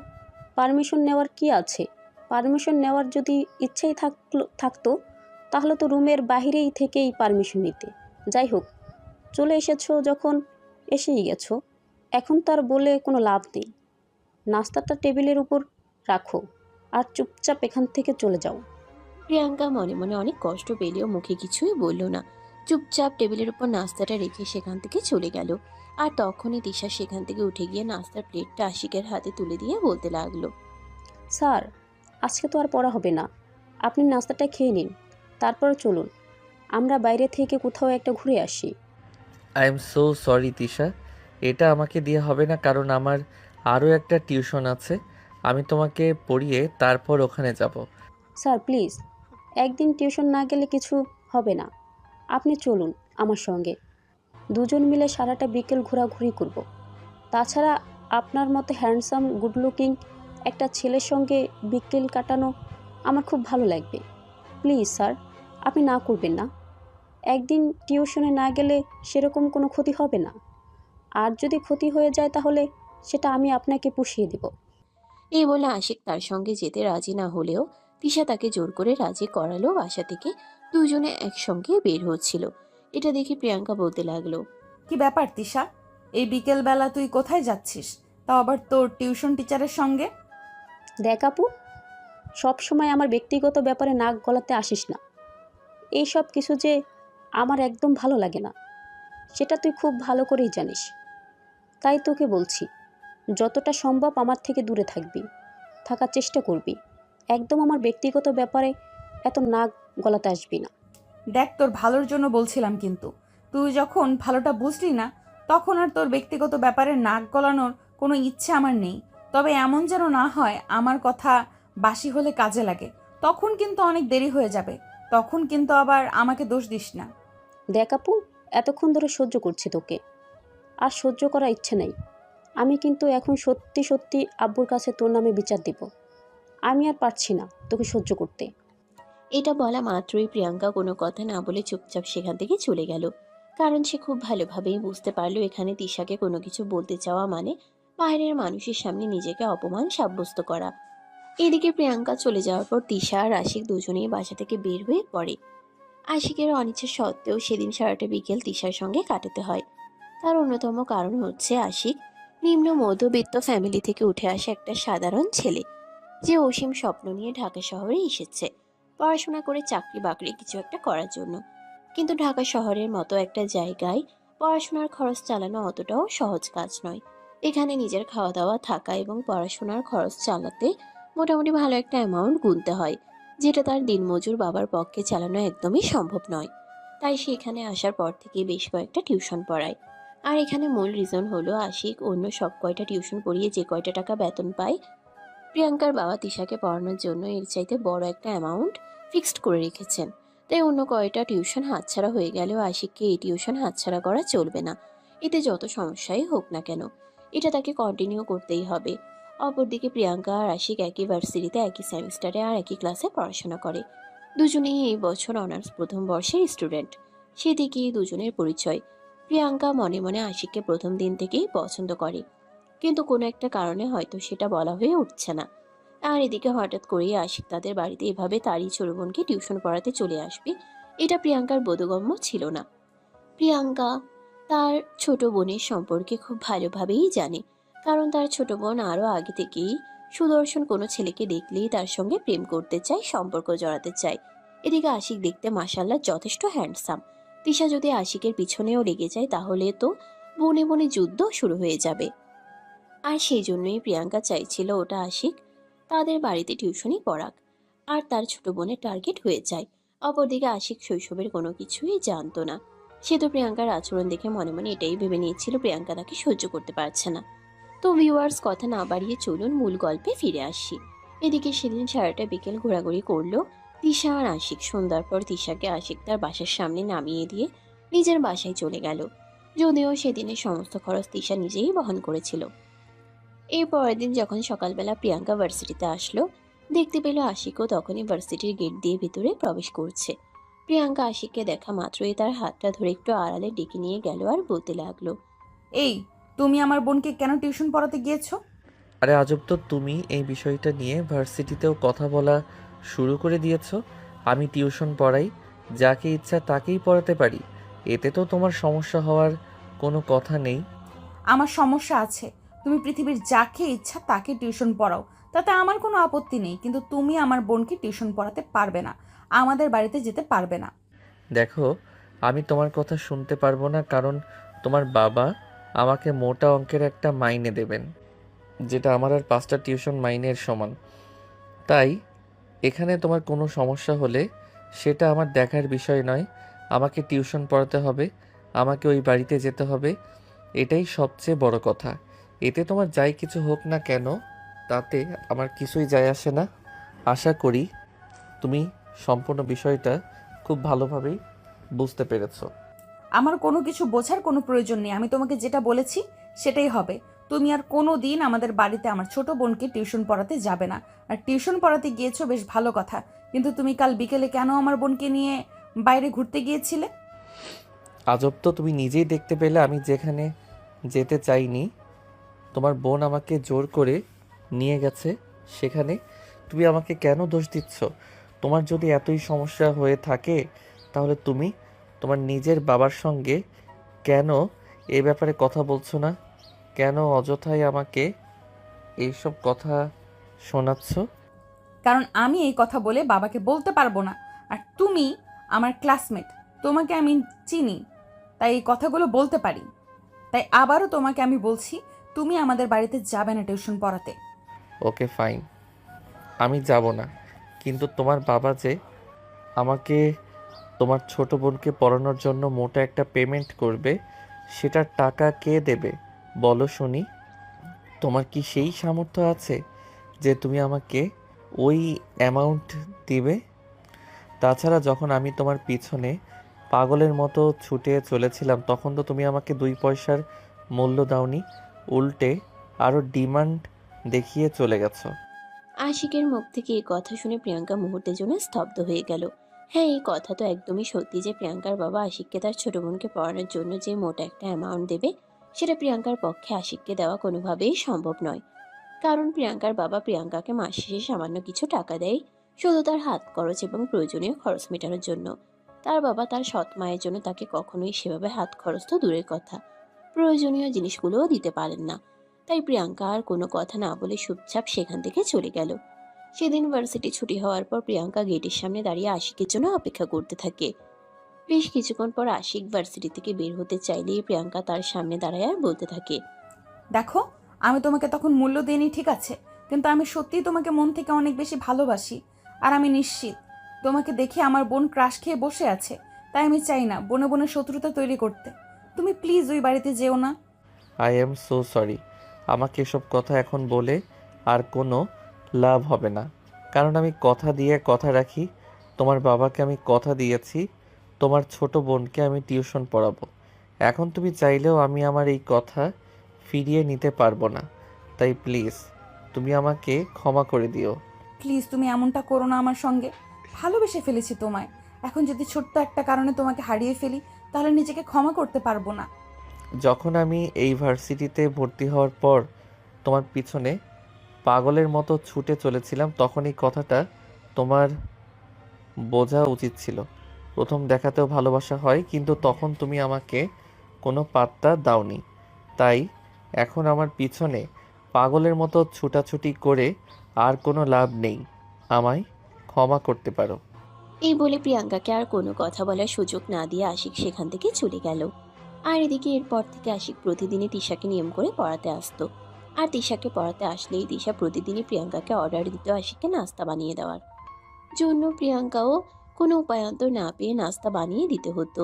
পারমিশন নেওয়ার কি আছে? পারমিশন নেওয়ার যদি ইচ্ছাই থাকতো তাহলে তো রুমের বাহিরেই থেকেই পারমিশন নিতে। যাই হোক, চলে এসেছো যখন এসেই গেছো, এখন তো আর বলে কোনো লাভ নেই। নাস্তাটা টেবিলের উপর রাখো আর চুপচাপ এখান থেকে চলে যাও। প্রিয়াঙ্কা মনে মনে অনেক কষ্ট পেলেও মুখে কিছুই বলল না। চুপচাপ টেবিলের উপর নাস্তাটা রেখে সেখান থেকে চলে গেল। আর তখনই তিশা সেখান থেকে উঠে গিয়ে নাস্তার প্লেটটা আশিকের হাতে তুলে দিয়ে বলতে লাগলো, স্যার, আজকে তো আর পড়া হবে না, আপনি নাস্তাটা খেয়ে নিন, তারপর চলুন আমরা বাইরে থেকে কোথাও একটা ঘুরে আসি। I am so sorry Tisha, এটা আমাকে দিয়ে হবে না, কারণ আমার আরও একটা টিউশন আছে। আমি তোমাকে পড়িয়ে তারপর ওখানে যাব। স্যার প্লিজ, একদিন টিউশন না গেলে কিছু হবে না, আপনি চলুন আমার সঙ্গে, দুজন মিলে সারাটা বিকেল ঘোরাঘুরি করব। তাছাড়া আপনার মতো হ্যান্ডসাম গুড লুকিং একটা ছেলের সঙ্গে বিকেল কাটানো আমার খুব ভালো লাগবে। প্লিজ স্যার, আপনি না করবেন না। একদিন টিউশনে না গেলে সেরকম কোনো ক্ষতি হবে না, আর যদি ক্ষতি হয়ে যায় তাহলে সেটা আমি আপনাকে পুষিয়ে দেব। এই বলে আশিক তার সঙ্গে যেতে রাজি না হলেও তিশা তাকে জোর করে রাজি করালো। বাসা থেকে দুজনে একসঙ্গে বের হচ্ছিল। এটা দেখে প্রিয়াঙ্কা বলতে লাগলো, কি ব্যাপার তিশা, এই বিকেলবেলা তুই কোথায় যাচ্ছিস, তাও আবার তোর টিউশন টিচারের সঙ্গে? দেখ আপু, সব সময় আমার ব্যক্তিগত ব্যাপারে নাক গলাতে আসিস না। এই সব কিছু যে আমার একদম ভালো লাগে না, সেটা তুই খুব ভালো করেই জানিস। তাই তোকে বলছি, যতটা সম্ভব আমার থেকে দূরে থাকবি, থাকার চেষ্টা করবি। একদম আমার ব্যক্তিগত ব্যাপারে এত নাক গলাতে আসবি না। দেখ, তোর ভালোর জন্য বলছিলাম, কিন্তু তুই যখন ভালোটা বুঝলি না তখন আর তোর ব্যক্তিগত ব্যাপারে নাক গলানোর কোনো ইচ্ছে আমার নেই। তবে এমন যেন না হয় আমার কথা বাসি হলে কাজে লাগে, তখন কিন্তু অনেক দেরি হয়ে যাবে, তখন কিন্তু আবার আমাকে দোষ দিস না। দেখ আপু, এতক্ষণ ধরে সহ্য করছি তোকে, আর সহ্য করার ইচ্ছে নেই। আমি কিন্তু এখন সত্যি সত্যি আব্বুর কাছে তোর নামে বিচার দেব। আমি আর পারছি না তোকে সহ্য করতে। এটা বলা মাত্রই প্রিয়াঙ্কা কোনো কথা না বলে চুপচাপ সেখান থেকে চলে গেল। কারণ সে খুব ভালোভাবেই বুঝতে পারলো এখানে তিশাকে কোনো কিছু বলতে চাওয়া মানে বাইরের মানুষের সামনে নিজেকে অপমান সাব্যস্ত করা। এদিকে প্রিয়াঙ্কা চলে যাওয়ার পর তিশা আর আশিক দুজনেই বাসা থেকে বের হয়ে পড়ে। আশিকের অনিচ্ছা সত্ত্বেও সেদিন সারাটা বিকেল তিশার সঙ্গে কাটাতে হয়। তার অন্যতম কারণ হচ্ছে আশিক নিম্ন মধ্যবিত্ত ফ্যামিলি থেকে উঠে আসা একটা সাধারণ ছেলে, যে অসীম স্বপ্ন নিয়ে ঢাকা শহরে এসেছে পড়াশোনা করে চাকরি বাকরি কিছু একটা করার জন্য। কিন্তু ঢাকা শহরের মতো একটা জায়গায় পড়াশোনার খরচ চালানো অতটাও সহজ কাজ নয়। এখানে নিজের খাওয়া দাওয়া, থাকা এবং পড়াশোনার খরচ চালাতে মোটামুটি ভালো একটা অ্যামাউন্ট গুনতে হয়, যেটা তার দিনমজুর বাবার পক্ষে চালানো একদমই সম্ভব নয়। তাই সে এখানে আসার পর থেকে বেশ কয়েকটা টিউশন পড়ায়। আর এখানে মূল রিজন হলো আশিক অন্য সব কয়টা টিউশন পড়িয়ে যে কয়টা টাকা বেতন পায়, প্রিয়াঙ্কার বাবা তিশাকে পড়ানোর জন্য এর চাইতে বড় একটা অ্যামাউন্ট ফিক্সড করে রেখেছেন। তাই অন্য কয়টা টিউশন হাতছাড়া হয়ে গেলেও আশিককে এই টিউশন হাতছাড়া করা চলবে না। এতে যত সমস্যাই হোক না কেন, এটা তাকে কন্টিনিউ করতেই হবে। অপরদিকে প্রিয়াঙ্কা আর আশিক একই ভার্সিটিতে একই সেমিস্টারে আর একই ক্লাসে পড়াশোনা করে। দুজনেই এই বছর অনার্স প্রথম বর্ষের স্টুডেন্ট। সেদিকেই দুজনের পরিচয়। প্রিয়াঙ্কা মনে মনে আশিককে প্রথম দিন থেকেই পছন্দ করে, কিন্তু কোনো একটা কারণে হয়তো সেটা বলা হয়ে উঠছে না। আর এদিকে হঠাৎ করেই আশিক তাদের বাড়িতে এভাবে তারই ছোট বোনকে টিউশন পড়াতে চলে আসবে, এটা প্রিয়াঙ্কার বোধগম্য ছিল না। প্রিয়াঙ্কা তার ছোট বোনের সম্পর্কে খুব ভালোভাবেই জানে, কারণ তার ছোট বোন আরও আগে থেকেই সুদর্শন কোনো ছেলেকে দেখলেই তার সঙ্গে প্রেম করতে চায়, সম্পর্ক জড়াতে চায়। এদিকে আশিক দেখতে মাশাআল্লাহ যথেষ্ট হ্যান্ডসাম। তিশা যদি আশিকের পিছনেও লেগে যায় তাহলে তো বনে বনে যুদ্ধ শুরু হয়ে যাবে। আর সেই জন্যই প্রিয়াঙ্কা চাইছিল ওটা আশিক তাদের বাড়িতে টিউশনই পড়াক, আর তার ছোট বোনের টার্গেট হয়ে যায়। অপরদিকে আশিক শৈশবের কোনো কিছুই জানতো না। সে তো প্রিয়াঙ্কার আচরণ দেখে মনে মনে এটাই ভেবে নিয়েছিল প্রিয়াঙ্কা তাকে সহ্য করতে পারছে না। তো ভিউয়ার্স, কথা না বাড়িয়ে চলুন মূল গল্পে ফিরে আসি। এদিকে সেদিন সারাটা বিকেল ঘোরাঘুরি করলো তিশা আর আশিক। সন্ধ্যার পর তিশাকে আশিক তার বাসার সামনে নামিয়ে দিয়ে নিজের বাসায় চলে গেল, যদিও সেদিনের সমস্ত খরচ তিশা নিজেই বহন করেছিল। এর পরের দিন যখন সকালবেলা প্রিয়াঙ্কা ভার্সিটিতে আসলো, দেখতে পেল আশিকও তখনই ভার্সিটির গেট দিয়ে ভিতরে প্রবেশ করছে। প্রিয়াঙ্কা আশিককে দেখা মাত্রই তার হাতটা ধরে একটু আড়ালে ডেকে নিয়ে গেল আর বলতে লাগলো, এই, তুমি আমার বোনকে কেন টিউশন পড়াতে গিয়েছো? আরে আজব তো, তুমি এই বিষয়টা নিয়ে ভার্সিটিতেও কথা বলা শুরু করে দিয়েছো। আমি টিউশন পড়াই, যাকে ইচ্ছা তাকেই পড়াতে পারি, এতে তো তোমার সমস্যা হওয়ার কোনো কথা নেই। আমার সমস্যা আছে। তুমি পৃথিবীর যাকে ইচ্ছা তাকে টিউশন পড়াও, তাতে আমার কোনো আপত্তি নেই, কিন্তু তুমি আমার বোনকে টিউশন পড়াতে পারবে না, আমাদের বাড়িতে যেতে পারবে না। দেখো, আমি তোমার কথা শুনতে পারবো না, কারণ তোমার বাবা আমাকে মোটা অঙ্কের একটা মাইনে দেবেন, যেটা আমার আর 5টা টিউশন মাইনের সমান। তাই এখানে তোমার কোনো সমস্যা হলে সেটা আমার দেখার বিষয় নয়। আমাকে টিউশন পড়াতে হবে, আমাকে ওই বাড়িতে যেতে হবে, এটাই সবচেয়ে বড় কথা। এতে তোমার যাই কিছু হোক না কেন, তাতে আমার কিছুই যায় আসে না। আশা করি তুমি সম্পূর্ণ বিষয়টা খুব ভালোভাবেই বুঝতে পেরেছো। আমার কোনো কিছু বোঝার কোনো প্রয়োজন নেই, আমি তোমাকে যেটা বলেছি সেটাই হবে। তুমি আর কোনো দিন আমাদের বাড়িতে আমার ছোট বোনকে টিউশন পড়াতে যাবে না। আর টিউশন পড়াতে গিয়েছো বেশ ভালো কথা, কিন্তু তুমি কাল বিকেলে কেন আমার বোনকে নিয়ে বাইরে ঘুরতে গিয়েছিলে? আজব তো, তুমি নিজেই দেখতে পেলে আমি যেখানে যেতে চাইনি তোমার বোন আমাকে জোর করে নিয়ে গেছে সেখানে। তুমি আমাকে কেন দোষ দিচ্ছ? তোমার যদি এতই সমস্যা হয়ে থাকে তাহলে তুমি তোমার নিজের বাবার সঙ্গে কেন এ ব্যাপারে কথা বলছো না? কেন অযথাই আমাকে এইসব কথা শোনাচ্ছ? কারণ আমি এই কথা বলে বাবাকে বলতে পারবো না। আর তুমি আমার ক্লাসমেট, তোমাকে আমি চিনি, তাই এই কথাগুলো বলতে পারি। তাই আবারও তোমাকে আমি বলছি, তুমি আমাদের বাড়িতে যাবে না টিউশন পড়াতে। ওকে ফাইন, আমি যাব না, কিন্তু তোমার বাবা যে আমাকে তোমার ছোট বোনকে পড়ানোর জন্য মোটা একটা পেমেন্ট করবে, সেটার টাকা কে দেবে বলো শুনি? তোমার কি সেই সামর্থ্য আছে যে তুমি আমাকে ওই অ্যামাউন্ট দিবে? তাছাড়া যখন আমি তোমার পিছনে পাগলের মতো ছুটে চলেছিলাম তখন তো তুমি আমাকে 2 পয়সার মূল্য দাওনি, উল্টে আরও ডিমান্ড দেখিয়ে চলে গেছো। আশিকের মুখ থেকে এই কথা শুনে প্রিয়াঙ্কা মুহূর্তের জন্য স্তব্ধ হয়ে গেল। হ্যাঁ, এই কথা তো একদমই সত্যি যে প্রিয়াঙ্কার বাবা আশিককে তার ছোট বোনকে পড়ানোর জন্য যে মোটা একটা অ্যামাউন্ট দেবে, সেটা প্রিয়াঙ্কার পক্ষে আশিককে দেওয়া কোনোভাবেই সম্ভব নয়। কারণ প্রিয়াঙ্কার বাবা প্রিয়াঙ্কাকে মাস শেষে সামান্য কিছু টাকা দেয়, শুধু তার হাত খরচ এবং প্রয়োজনীয় খরচ মেটানোর জন্য। তার বাবা তার সৎ মায়ের জন্য তাকে কখনোই সেভাবে হাত খরচ তো দূরের কথা, প্রয়োজনীয় জিনিসগুলোও দিতে পারেন না। তাই প্রিয়াঙ্কা আর কোনো কথা না বলে চুপচাপ সেখান থেকে চলে গেল। সেদিন ভার্সিটি ছুটি হওয়ার পর প্রিয়াঙ্কা গেটের সামনে দাঁড়িয়ে আশিকের জন্য অপেক্ষা করতে থাকে। বেশ কিছুক্ষণ পর আশিক ভার্সিটি থেকে বের হতে চাইলেই প্রিয়াঙ্কা তার সামনে দাঁড়ায় আর বলতে থাকে, দেখো, আমি তোমাকে তখন মূল্য দিইনি ঠিক আছে, কিন্তু আমি সত্যিই তোমাকে মন থেকে অনেক বেশি ভালোবাসি। আর আমি নিশ্চিত তোমাকে দেখে আমার বোন ক্রাশ খেয়ে বসে আছে, তাই আমি চাই না বনে বনে শত্রুতা তৈরি করতে। তুমি প্লিজ ওই বাড়িতে যেও না। I am so sorry. আমাকে এসব কথা এখন বলে আর কোনো লাভ হবে না, কারণ আমি কথা দিয়ে কথা রাখি। তোমার বাবাকে আমি কথা দিয়েছি তোমার ছোট বোনকে আমি টিউশন পড়াবো। এখন তুমি চাইলেও আমি আমার এই কথা ফিরিয়ে নিতে পারবো না। তাই প্লিজ তুমি আমাকে ক্ষমা করে দিও। প্লিজ তুমি এমনটা করো না আমার সঙ্গে। ভালোবেসে ফেলেছি তোমায়, এখন যদি ছোট্ট একটা কারণে তোমাকে হারিয়ে ফেলি তাহলে নিজেকে ক্ষমা করতে পারবো না। যখন আমি এই ভার্সিটিতে ভর্তি হওয়ার পর তোমার পিছনে পাগলের মতো ছুটে চলেছিলাম, তখন এই কথাটা তোমার বোঝা উচিত ছিল। প্রথম দেখাতেও ভালোবাসা হয়, কিন্তু তখন তুমি আমাকে কোনো পাত্তা দাওনি। তাই এখন আমার পিছনে পাগলের মতো ছুটাছুটি করে আর কোনো লাভ নেই। আমায় ক্ষমা করতে পারো। এই বলে প্রিয়াঙ্কাকে আর কোনো কথা বলার সুযোগ না দিয়ে আশিক সেখান থেকে চলে গেল। আর এদিকে এরপর থেকে আশিক প্রতিদিনই তিশাকে নিয়ম করে পড়াতে আসতো। আর তিশাকে পড়াতে আসলেই তিশা প্রতিদিনই প্রিয়াঙ্কাকে অর্ডার দিত আশিককে নাস্তা বানিয়ে দেওয়ার জন্য। প্রিয়াঙ্কাও কোনো উপায়ন্তর না পেয়ে নাস্তা বানিয়ে দিতে হতো।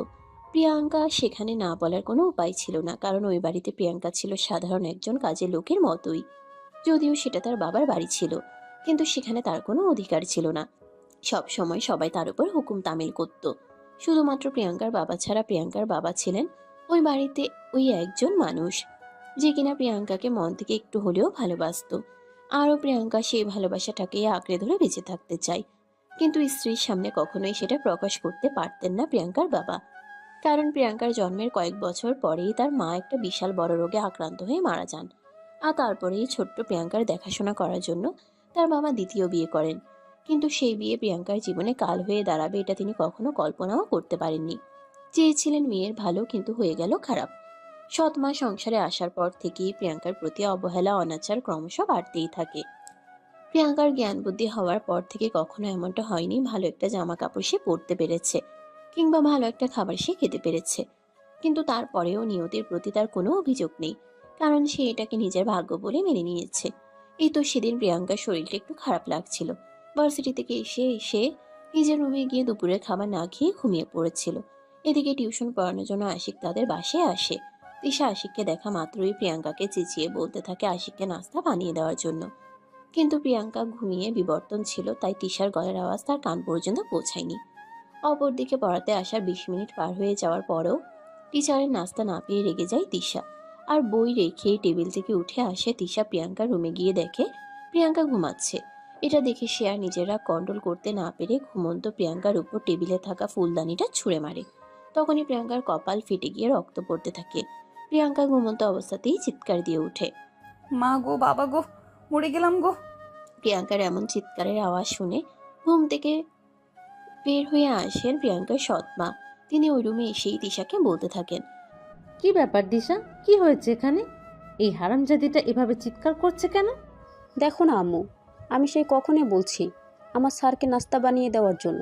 প্রিয়াঙ্কা সেখানে না বলার কোনো উপায় ছিল না, কারণ ওই বাড়িতে প্রিয়াঙ্কা ছিল সাধারণ একজন কাজের লোকের মতোই। যদিও সেটা তার বাবার বাড়ি ছিল, কিন্তু সেখানে তার কোনো অধিকার ছিল না। সব সময় সবাই তার উপর হুকুম তামিল করত। শুধুমাত্র প্রিয়াঙ্কার বাবা ছাড়া প্রিয়াঙ্কার বাবা ছিলেন ওই বাড়িতে ওই একজন মানুষ, যে কিনা প্রিয়াঙ্কাকে মন থেকে একটু হলেও ভালোবাসতো। আরও প্রিয়াঙ্কা সেই ভালোবাসাটাকে আঁকড়ে ধরে বেঁচে থাকতে চায়। কিন্তু স্ত্রীর সামনে কখনোই সেটা প্রকাশ করতে পারতেন না প্রিয়াঙ্কার বাবা। কারণ প্রিয়াঙ্কার জন্মের কয়েক বছর পরেই তার মা একটা বিশাল বড় রোগে আক্রান্ত হয়ে মারা যান। আর তারপরেই ছোট্ট প্রিয়াঙ্কার দেখাশোনা করার জন্য তার বাবা দ্বিতীয় বিয়ে করেন। কিন্তু সেই বিয়ে প্রিয়াঙ্কার জীবনে কাল হয়ে দাঁড়াবে এটা তিনি কখনো কল্পনাও করতে পারেননি। চেয়েছিলেন মেয়ের ভালো, কিন্তু হয়ে গেল খারাপ। 7 মাস সংসারে আসার পর থেকেই প্রিয়াঙ্কার প্রতি অবহেলা অনাচার ক্রমশ বাড়তেই থাকে। প্রিয়াঙ্কার জ্ঞান বুদ্ধি হওয়ার পর থেকে কখনো এমনটা হয়নি ভালো একটা জামা কাপড় সে পরতে পেরেছে, কিংবা ভালো একটা খাবার সে খেতে পেরেছে। কিন্তু তারপরেও নিয়তির প্রতি তার কোনো অভিযোগ নেই, কারণ সে এটাকে নিজের ভাগ্য বলে মেনে নিয়েছে। এই তো সেদিন প্রিয়াঙ্কার শরীরটা একটু খারাপ লাগছিল। ভার্সিটি থেকে এসে এসে নিজের রুমে গিয়ে দুপুরের খাবার না খেয়ে ঘুমিয়ে পড়েছিল। এদিকে টিউশন পড়ানোর জন্য আশিক তাদের বাসায় আসে। তিশা আশিককে দেখা মাত্রই প্রিয়াঙ্কাকে চেঁচিয়ে বলতে থাকে আশিককে নাস্তা বানিয়ে দেওয়ার জন্য। কিন্তু প্রিয়াঙ্কা ঘুমিয়ে বিবর্তন ছিল, তাই তিশার গলার আওয়াজ তার কান পর্যন্ত পৌঁছায়নি। অপরদিকে পড়াতে আসার 20 মিনিট পার হয়ে যাওয়ার পরও টিচারের নাস্তা না পেয়ে রেগে যায় তিশা। আর বই রেখে টেবিল থেকে উঠে আসে তিশা প্রিয়াঙ্কার রুমে গিয়ে দেখে প্রিয়াঙ্কা ঘুমাচ্ছে। এটা দেখে সে আর নিজের রাগ কন্ট্রোল করতে না পেরে ঘুমন্ত প্রিয়াঙ্কার উপর টেবিলে থাকা ফুলদানিটা ছুঁড়ে মারে। তখনই প্রিয়াঙ্কার কপাল ফেটে গিয়ে রক্ত পড়তে থাকে। প্রিয়াঙ্কা ঘুমন্ত অবস্থাতেই চিৎকার দিয়ে ওঠে। মা গো, বাবা গো, মরে গেলাম গো। প্রিয়াঙ্কার এমন চিৎকারের আওয়াজ শুনে ঘুম থেকে বের হয়ে আসেন প্রিয়াঙ্কার সৎ মা। তিনি ওই রুমে এসেই তিশাকে বলতে থাকেন, কি ব্যাপার দিশা, কি হয়েছে এখানে? এই হারামজাদিটা এভাবে চিৎকার করছে কেন? দেখো না আম্মু, আমি সেই কখনই বলছি আমার স্যারকে নাস্তা বানিয়ে দেওয়ার জন্য,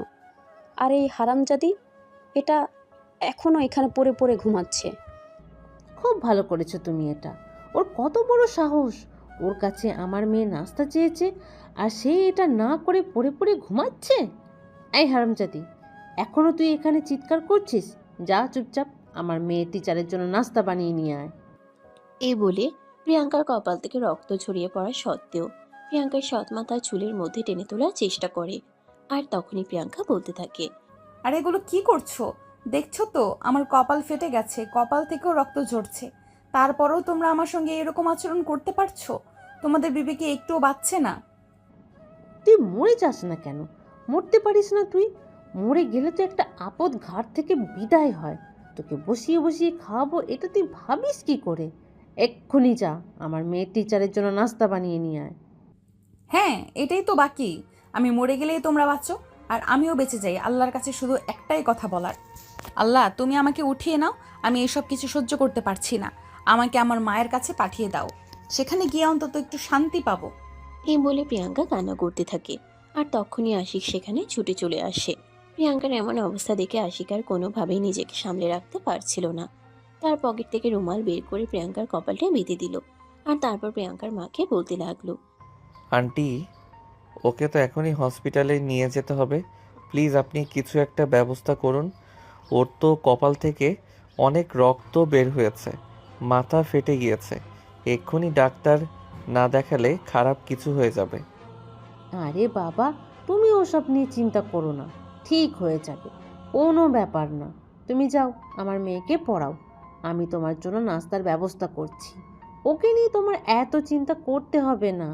আর এই হারামজাদি এটা এখনও এখানে পড়ে পড়ে ঘুমাচ্ছে। খুব ভালো করেছো তুমি এটা। ওর কত বড় সাহস! ওর কাছে আমার মেয়ে নাস্তা চেয়েছে আর সে এটা না করে পড়ে পড়ে ঘুমাচ্ছে। এই হারামজাদি, এখনও তুই এখানে চিৎকার করছিস? যা চুপচাপ আমার মেয়ে টিচারের জন্য নাস্তা বানিয়ে নিয়ে আয়। এই বলে প্রিয়াঙ্কার কপাল থেকে রক্ত ছড়িয়ে পড়া সত্ত্বেও প্রিয়াঙ্কার সৎ মা তার চুলের মধ্যে টেনে তোলার চেষ্টা করে। আর তখনই প্রিয়াঙ্কা বলতে থাকে, আর এগুলো কি করছো? দেখছো তো আমার কপাল ফেটে গেছে, কপাল থেকেও রক্ত ঝরছে। তারপরেও তোমরা আমার সঙ্গে এরকম আচরণ করতে পারছো? তোমাদের বিবেকে একটুও বাচ্ছে না? তুই মরে যাস না কেন? মরতে পারিস না তুই? মরে গেলে তো একটা আপদ ঘাট থেকে বিদায় হয়। তোকে বসিয়ে বসিয়ে খাওয়াবো, এটা তুই ভাবিস কি করে? এক্ষুনি যা আমার মেয়ের টিচারের জন্য নাস্তা বানিয়ে নিয়ে আয়। হ্যাঁ, এটাই তো বাকি। আমি মরে গেলেই তোমরা বাঁচো আর আমিও বেঁচে যাই। আল্লাহর কাছে শুধু একটাই কথা বলার, আল্লাহ তুমি আমাকে উঠিয়ে নাও। আমি এসব কিছু সহ্য করতে পারছি না। আমাকে আমার মায়ের কাছে পাঠিয়ে দাও, সেখানে গিয়ে অন্তত একটু শান্তি পাবো। এই বলে প্রিয়াঙ্কা কান্না করতে থাকে। আর তখনই আশিক সেখানে ছুটে চলে আসে। প্রিয়াঙ্কার এমন অবস্থা দেখে আশিক আর কোনোভাবেই নিজেকে সামলে রাখতে পারছিল না। তার পকেট থেকে রুমাল বের করে প্রিয়াঙ্কার কপালটা বেঁধে দিল। আর তারপর প্রিয়াঙ্কার মাকে বলতে লাগলো, আন্টি, ওকে তো এখনই হসপিটালে নিয়ে যেতে হবে। প্লিজ আপনি কিছু একটা ব্যবস্থা করুন। ওর তো কপাল থেকে অনেক রক্ত বের হয়েছে, মাথা ফেটে গিয়েছে। এক্ষুনি ডাক্তার না দেখালে খারাপ কিছু হয়ে যাবে। আরে বাবা, তুমি ওসব নিয়ে চিন্তা করো না, ঠিক হয়ে যাবে, কোনো ব্যাপার না। তুমি যাও আমার মেয়েকে পড়াও, আমি তোমার জন্য নাস্তার ব্যবস্থা করছি। ওকে নিয়ে তোমার এত চিন্তা করতে হবে না।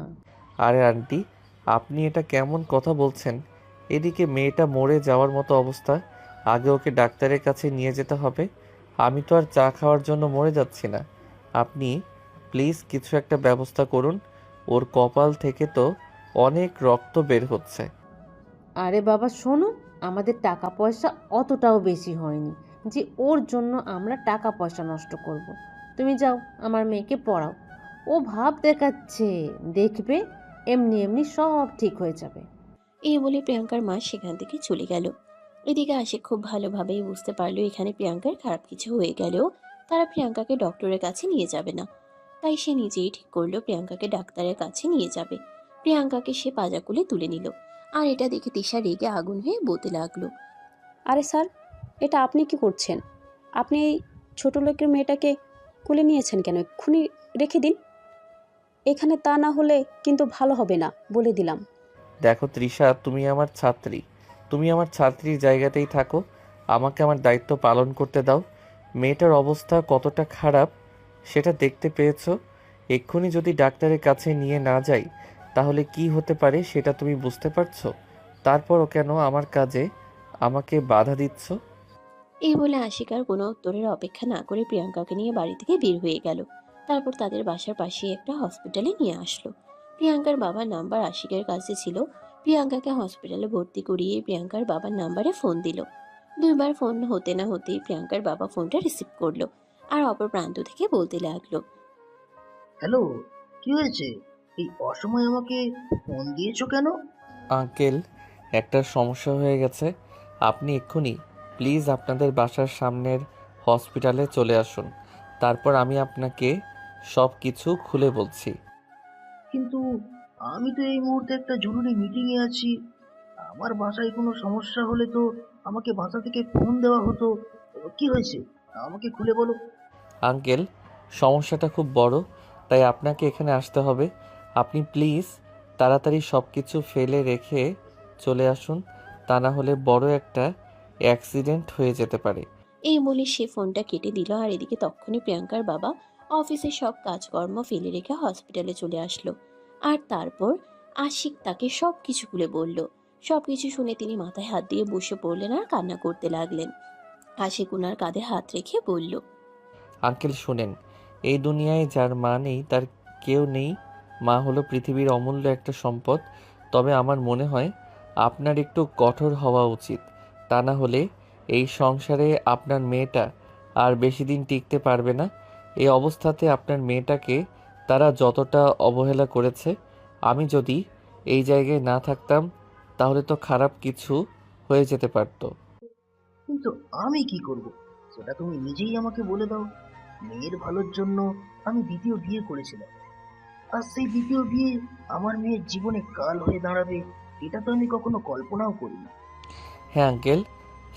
আরে আন্টি, আপনি এটা কেমন কথা বলছেন? এদিকে মেয়েটা মরে যাওয়ার মতো অবস্থা, আগে ওকে ডাক্তারের কাছে নিয়ে যেতে হবে। আমি তো আর চা খাওয়ার জন্য মরে যাচ্ছি না। আপনি প্লিজ কিছু একটা ব্যবস্থা করুন। ওর কপাল থেকে তো অনেক রক্ত বের হচ্ছে। আরে বাবা শোনো, আমাদের টাকা পয়সা অতটাও বেশি হয়নি যে ওর জন্য আমরা টাকা পয়সা নষ্ট করব। তুমি যাও আমার মেয়েকে পড়াও। ও ভাব দেখাচ্ছে, দেখবে এমনি এমনি সব ঠিক হয়ে যাবে। এই বলে প্রিয়াঙ্কার মা সেখান থেকে চলে গেল। এদিকে আশিক খুব ভালোভাবেই বুঝতে পারলো এখানে প্রিয়াঙ্কার খারাপ কিছু হয়ে গেলেও তারা প্রিয়াঙ্কাকে ডক্টরের কাছে নিয়ে যাবে না। তাই সে নিজেই ঠিক করলো প্রিয়াঙ্কাকে ডাক্তারের কাছে নিয়ে যাবে। প্রিয়াঙ্কাকে সে পাজাকুলে তুলে নিল। আর এটা দেখে তিশা রেগে আগুন হয়ে বলতে লাগলো, আরে স্যার, এটা আপনি কি করছেন? আপনি এই ছোটো লোকের মেয়েটাকে কোলে নিয়েছেন কেন? এক্ষুনি রেখে দিন এখানে, তা না হলে কিন্তু ভালো হবে না, বলে দিলাম। দেখো তৃষা, তুমি আমার ছাত্রী, তুমি আমার ছাত্রীর জায়গাতেই থাকো। আমাকে আমার দায়িত্ব পালন করতে দাও। মেয়েটার অবস্থা কতটা খারাপ সেটা দেখতে পেয়েছো। এক্ষুনি যদি ডাক্তারের কাছে নিয়ে না যাই তাহলে কি হতে পারে সেটা তুমি বুঝতে পারছো। তারপরও কেন আমার কাজে আমাকে বাধা দিচ্ছ? এই বলে আশিক আর কোনো উত্তরের অপেক্ষা না করে প্রিয়াঙ্কাকে নিয়ে বাড়ি থেকে বের হয়ে গেল। তারপর তাদের বাসার পাশে একটা হসপিটালে নিয়ে আসলো। প্রিয়াঙ্কার বাবার নাম্বার আশিকের কাছে ছিল। প্রিয়াঙ্কাকে হসপিটালে ভর্তি করিয়ে প্রিয়াঙ্কার বাবার নাম্বারে ফোন দিল। দুইবার ফোন হতে না হতেই প্রিয়াঙ্কার বাবা ফোনটা রিসিভ করলো আর অপর প্রান্ত থেকে বলতে লাগলো, হ্যালো, কি হয়েছে? এই অসময়ে আমাকে ফোন দিয়েছো কেন? আঙ্কেল, একটা সমস্যা হয়ে গেছে। আপনি এক্ষুনি প্লিজ আপনাদের বাসার সামনের হসপিটালে চলে আসুন। তারপর আমি আপনাকে সব কিছু খুলে বলছি। কিন্তু আমি তো এই মুহূর্তে একটা জরুরি মিটিংয়ে আছি। আমার বাসায় কোনো সমস্যা হলে তো আমাকে বাসা থেকে ফোন দেওয়া হতো। কি হয়েছে আমাকে খুলে বলো। আঙ্কেল, সমস্যাটা খুব বড়, তাই আপনাকে এখানে আসতে হবে। আপনি প্লিজ তাড়াতাড়ি সব কিছু ফেলে রেখে চলে আসুন, তা না হলে বড় একটা অ্যাক্সিডেন্ট হয়ে যেতে পারে। এই বলে সে ফোনটা কেটে দিল। আর এদিকে তখনই প্রিয়াঙ্কার বাবা অফিসের সব কাজকর্ম ফেলে রেখে হসপিটালে চলে আসলো। আর তারপর আশিক তাকে সব কিছু খুলে বলল। সবকিছু শুনে তিনি মাথায় হাত দিয়ে বসে পড়লেন আর কান্না করতে লাগলেন। আশিক উনার কাঁধে হাত রেখে বলল, আঙ্কেল শুনেন, এই দুনিয়ায় যার মা নেই তার কেউ নেই। মা হলো পৃথিবীর অমূল্য একটা সম্পদ। তবে আমার মনে হয় আপনার একটু কঠোর হওয়া উচিত, তা না হলে এই সংসারে আপনার মেয়েটা আর বেশি দিন টিকতে পারবে না। এই অবস্থাতে আপনার মেয়েটাকে তারা যতটা অবহেলা করেছে, আমি যদি এই জায়গায় না থাকতাম তাহলে তো খারাপ কিছু হয়ে যেতে পারতো। কিন্তু আমি কি করব সেটা তুমি নিজেই আমাকে বলে দাও। মেয়ের ভালোর জন্য আমি দ্বিতীয় বিয়ে করেছিলাম, আর সেই দ্বিতীয় বিয়ে আমার মেয়ের জীবনে কাল হয়ে দাঁড়াবে এটা তো আমি কখনো কল্পনাও করিনি। হ্যাঁ আঙ্কেল,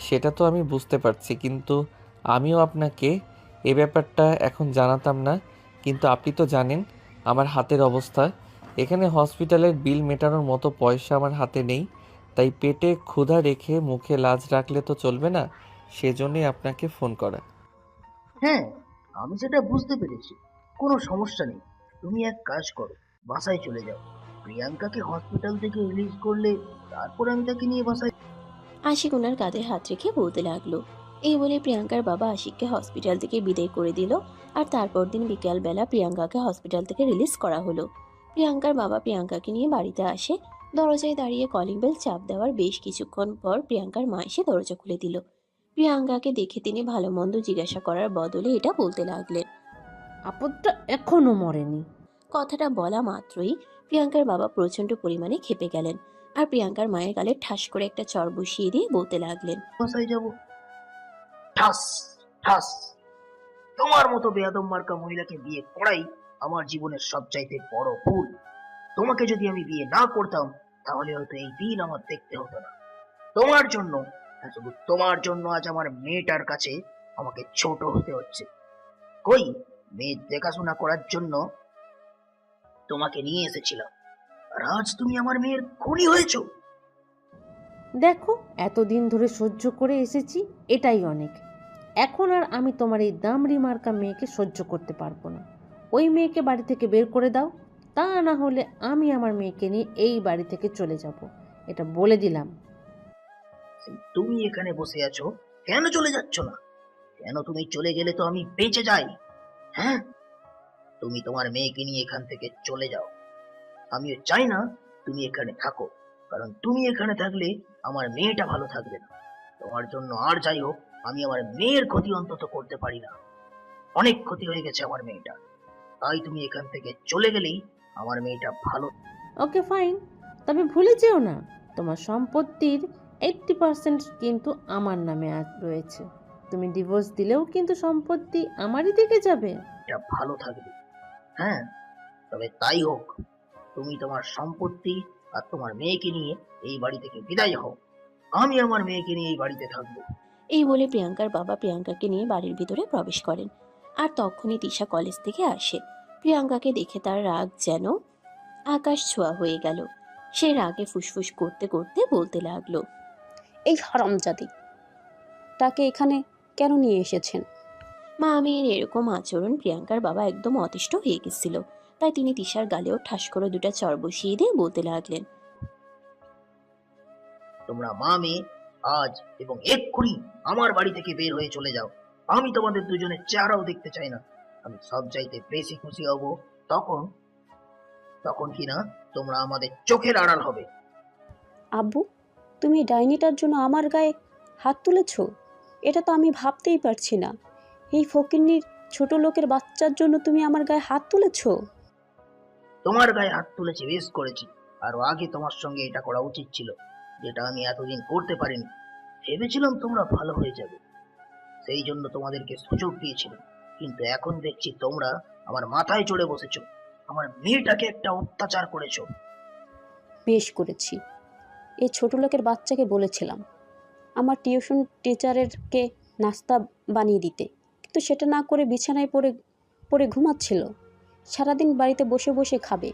সেটা তো আমি বুঝতে পারছি, কিন্তু আমিও আপনাকে এ ব্যাপারটা এখন জানাতাম না। কিন্তু আপনি তো জানেন আমার হাতের অবস্থা। এখানে হসপিটালের বিল মেটানোর মতো পয়সা আমার হাতে নেই, তাই পেটে ক্ষুধা রেখে মুখে লাজ রাখলে তো চলবে না। সেজন্যই আপনাকে ফোন করা। হ্যাঁ, আমি সেটা বুঝতে পেরেছি। কোনো সমস্যা নেই, তুমি এক কাজ করো, বাসায় চলে যাও। প্রিয়াঙ্কাকে হসপিটাল থেকে রিলিজ করলে তারপর আমি তাকে নিয়ে বাসায়। আশিক ওনার কাঁধে হাত রেখে বলতে লাগলো। এই বলে প্রিয়াঙ্কার বাবা আশিককে হসপিটাল থেকে বিদায় করে দিল। আর তারপর দিন বিকেলবেলা প্রিয়াঙ্কাকে হসপিটাল থেকে রিলিজ করা হলো। প্রিয়াঙ্কার বাবা প্রিয়াঙ্কাকে নিয়ে বাড়িতে আসে। দরজায় দাঁড়িয়ে কলিং বেল চাপ দেওয়ার বেশ কিছুক্ষণ পর প্রিয়াঙ্কার মা এসে দরজা খুলে দিল। প্রিয়াঙ্কাকে দেখে তিনি ভালো মন্দ জিজ্ঞাসা করার বদলে এটা বলতে লাগলেন। আপদটা এখনো মরেনি। কথাটা বলা মাত্রই প্রিয়াঙ্কার বাবা প্রচন্ড পরিমাণে ক্ষেপে গেলেন। আর প্রিয়াঙ্কার মায়ের গালে ঠাস করে একটা চর বসিয়ে দিয়ে বলতে লাগলেন, বাসায় যাব। ঠাস ঠাস। তোমার মতো বেয়াদব মার্কা মহিলাকে বিয়ে করাই আমার জীবনের সবচাইতে বড় ভুল। তোমাকে যদি আমি বিয়ে না করতাম তাহলে হয়তো এই দিন আমার দেখতে হতো না। তোমার জন্য, হ্যাঁ, শুধু তোমার জন্য আজ আমার মেয়েটার কাছে আমাকে ছোট হতে হচ্ছে। কই, মেয়ের দেখাশোনা করার জন্য তোমাকে নিয়ে এসেছিলাম, আর আজ তুমি আমার মেয়ের খুনি হয়েছো। দেখো, এতদিন ধরে সহ্য করে এসেছি, এটাই অনেক। এখন আর আমি তোমার এই দামড়ি মার্কা মেয়েকে সহ্য করতে পারবো না। ওই মেয়েকে বাড়ি থেকে বের করে দাও, তা না হলে আমি আমার মেয়েকে নিয়ে এই বাড়ি থেকে চলে যাব, এটা বলে দিলাম। তুমি এখানে বসে আছো, কেন চলে যাচ্ছ না? কেন তুমি চলে গেলে তো আমি বেঁচে যাই? হ্যাঁ, তুমি তোমার মেয়েকে নিয়ে এখান থেকে চলে যাও। আমিও চাই না তুমি এখানে থাকো, কারণ তুমি এখানে থাকলে আমার মেয়েটা ভালো থাকবে না। তোমার জন্য আর যাই হোক, আমি আমার মেয়ের ক্ষতি অন্তত করতে পারি না। অনেক ক্ষতি হয়ে গেছে আমার মেয়েটা, তাই তুমি এখান থেকে চলে গেলেই আমার মেয়েটা ভালো। ওকে ফাইন, তবে ভুলে যেও না তোমার সম্পত্তির 80% কিন্তু আমার নামে রয়েছে। তুমি ডিভোর্স দিলেও কিন্তু সম্পত্তি আমারই দিকে যাবে। এটা ভালো থাকবে। হ্যাঁ, তবে তাই হোক, তুমি তোমার সম্পত্তি আর তোমার মেয়েকে নিয়ে এই বাড়ি থেকে বিদায় হও। আমি আমার মেয়েকে নিয়ে এই বাড়িতে থাকবো। এই বলে প্রিয়াঙ্কার বাবা প্রিয়াঙ্কাকে নিয়ে বাড়ির ভিতরে প্রবেশ করেন। আর তখনই তিশা কলেজ থেকে আসে। প্রিয়াঙ্কাকে দেখে তার রাগ যেন আকাশ ছোঁয়া হয়ে গেল। সে রাগে ফুসফুস করতে করতে বলতে লাগলো, এই হারামজাদি তাকে এখানে কেন নিয়ে এসেছেন? মা মেয়ের এরকম আচরণ প্রিয়াঙ্কার বাবা একদম অতিষ্ঠ হয়ে গেছিল। তাই তিনি তিশার গালেও ঠাস করে দুটা চর বসিয়ে দিয়ে বলতে লাগলেন, তোমরা মা মেয়ে আজ এবং এক্ষুনি আমার বাড়ি থেকে বের হয়ে চলে যাও। আমি তোমাদের দুজনের চেহারাও দেখতে চাই না। আমি সব চাইতে বেশি খুশি হব তখন তখন কিনা তোমরা আমাদের চোখের আড়াল হবে। আব্বু, তুমি ডাইনিটার জন্য আমার গায়ে হাত তুলেছ? এটা তো আমি ভাবতেই পারছি না। এই ফকিন্নির ছোট লোকের বাচ্চার জন্য তুমি আমার গায়ে হাত তুলেছ? তোমার গায়ে হাত তুলেছি, বেশ করেছি। আরো আগে তোমার সঙ্গে এটা করা উচিত ছিল, যেটা আমি এতদিন করতে পারিনি। ভেবেছিলাম তোমরা ভালো হয়ে যাবে, সেই জন্য তোমাদেরকে সুযোগ দিয়েছিলাম। কিন্তু এখন দেখছি তোমরা আমার মাথায় চড়ে বসেছো, আমার মেয়েটাকে একটা অত্যাচার করেছো। বেশ করেছি। এই ছোট লোকের বাচ্চাকে বলেছিলাম আমার টিউশন টিচারেরকে নাস্তা বানিয়ে দিতে, কিন্তু সেটা না করে বিছানায় পড়ে পড়ে ঘুমাচ্ছিল। সারাদিন বাড়িতে বসে বসে খাবে,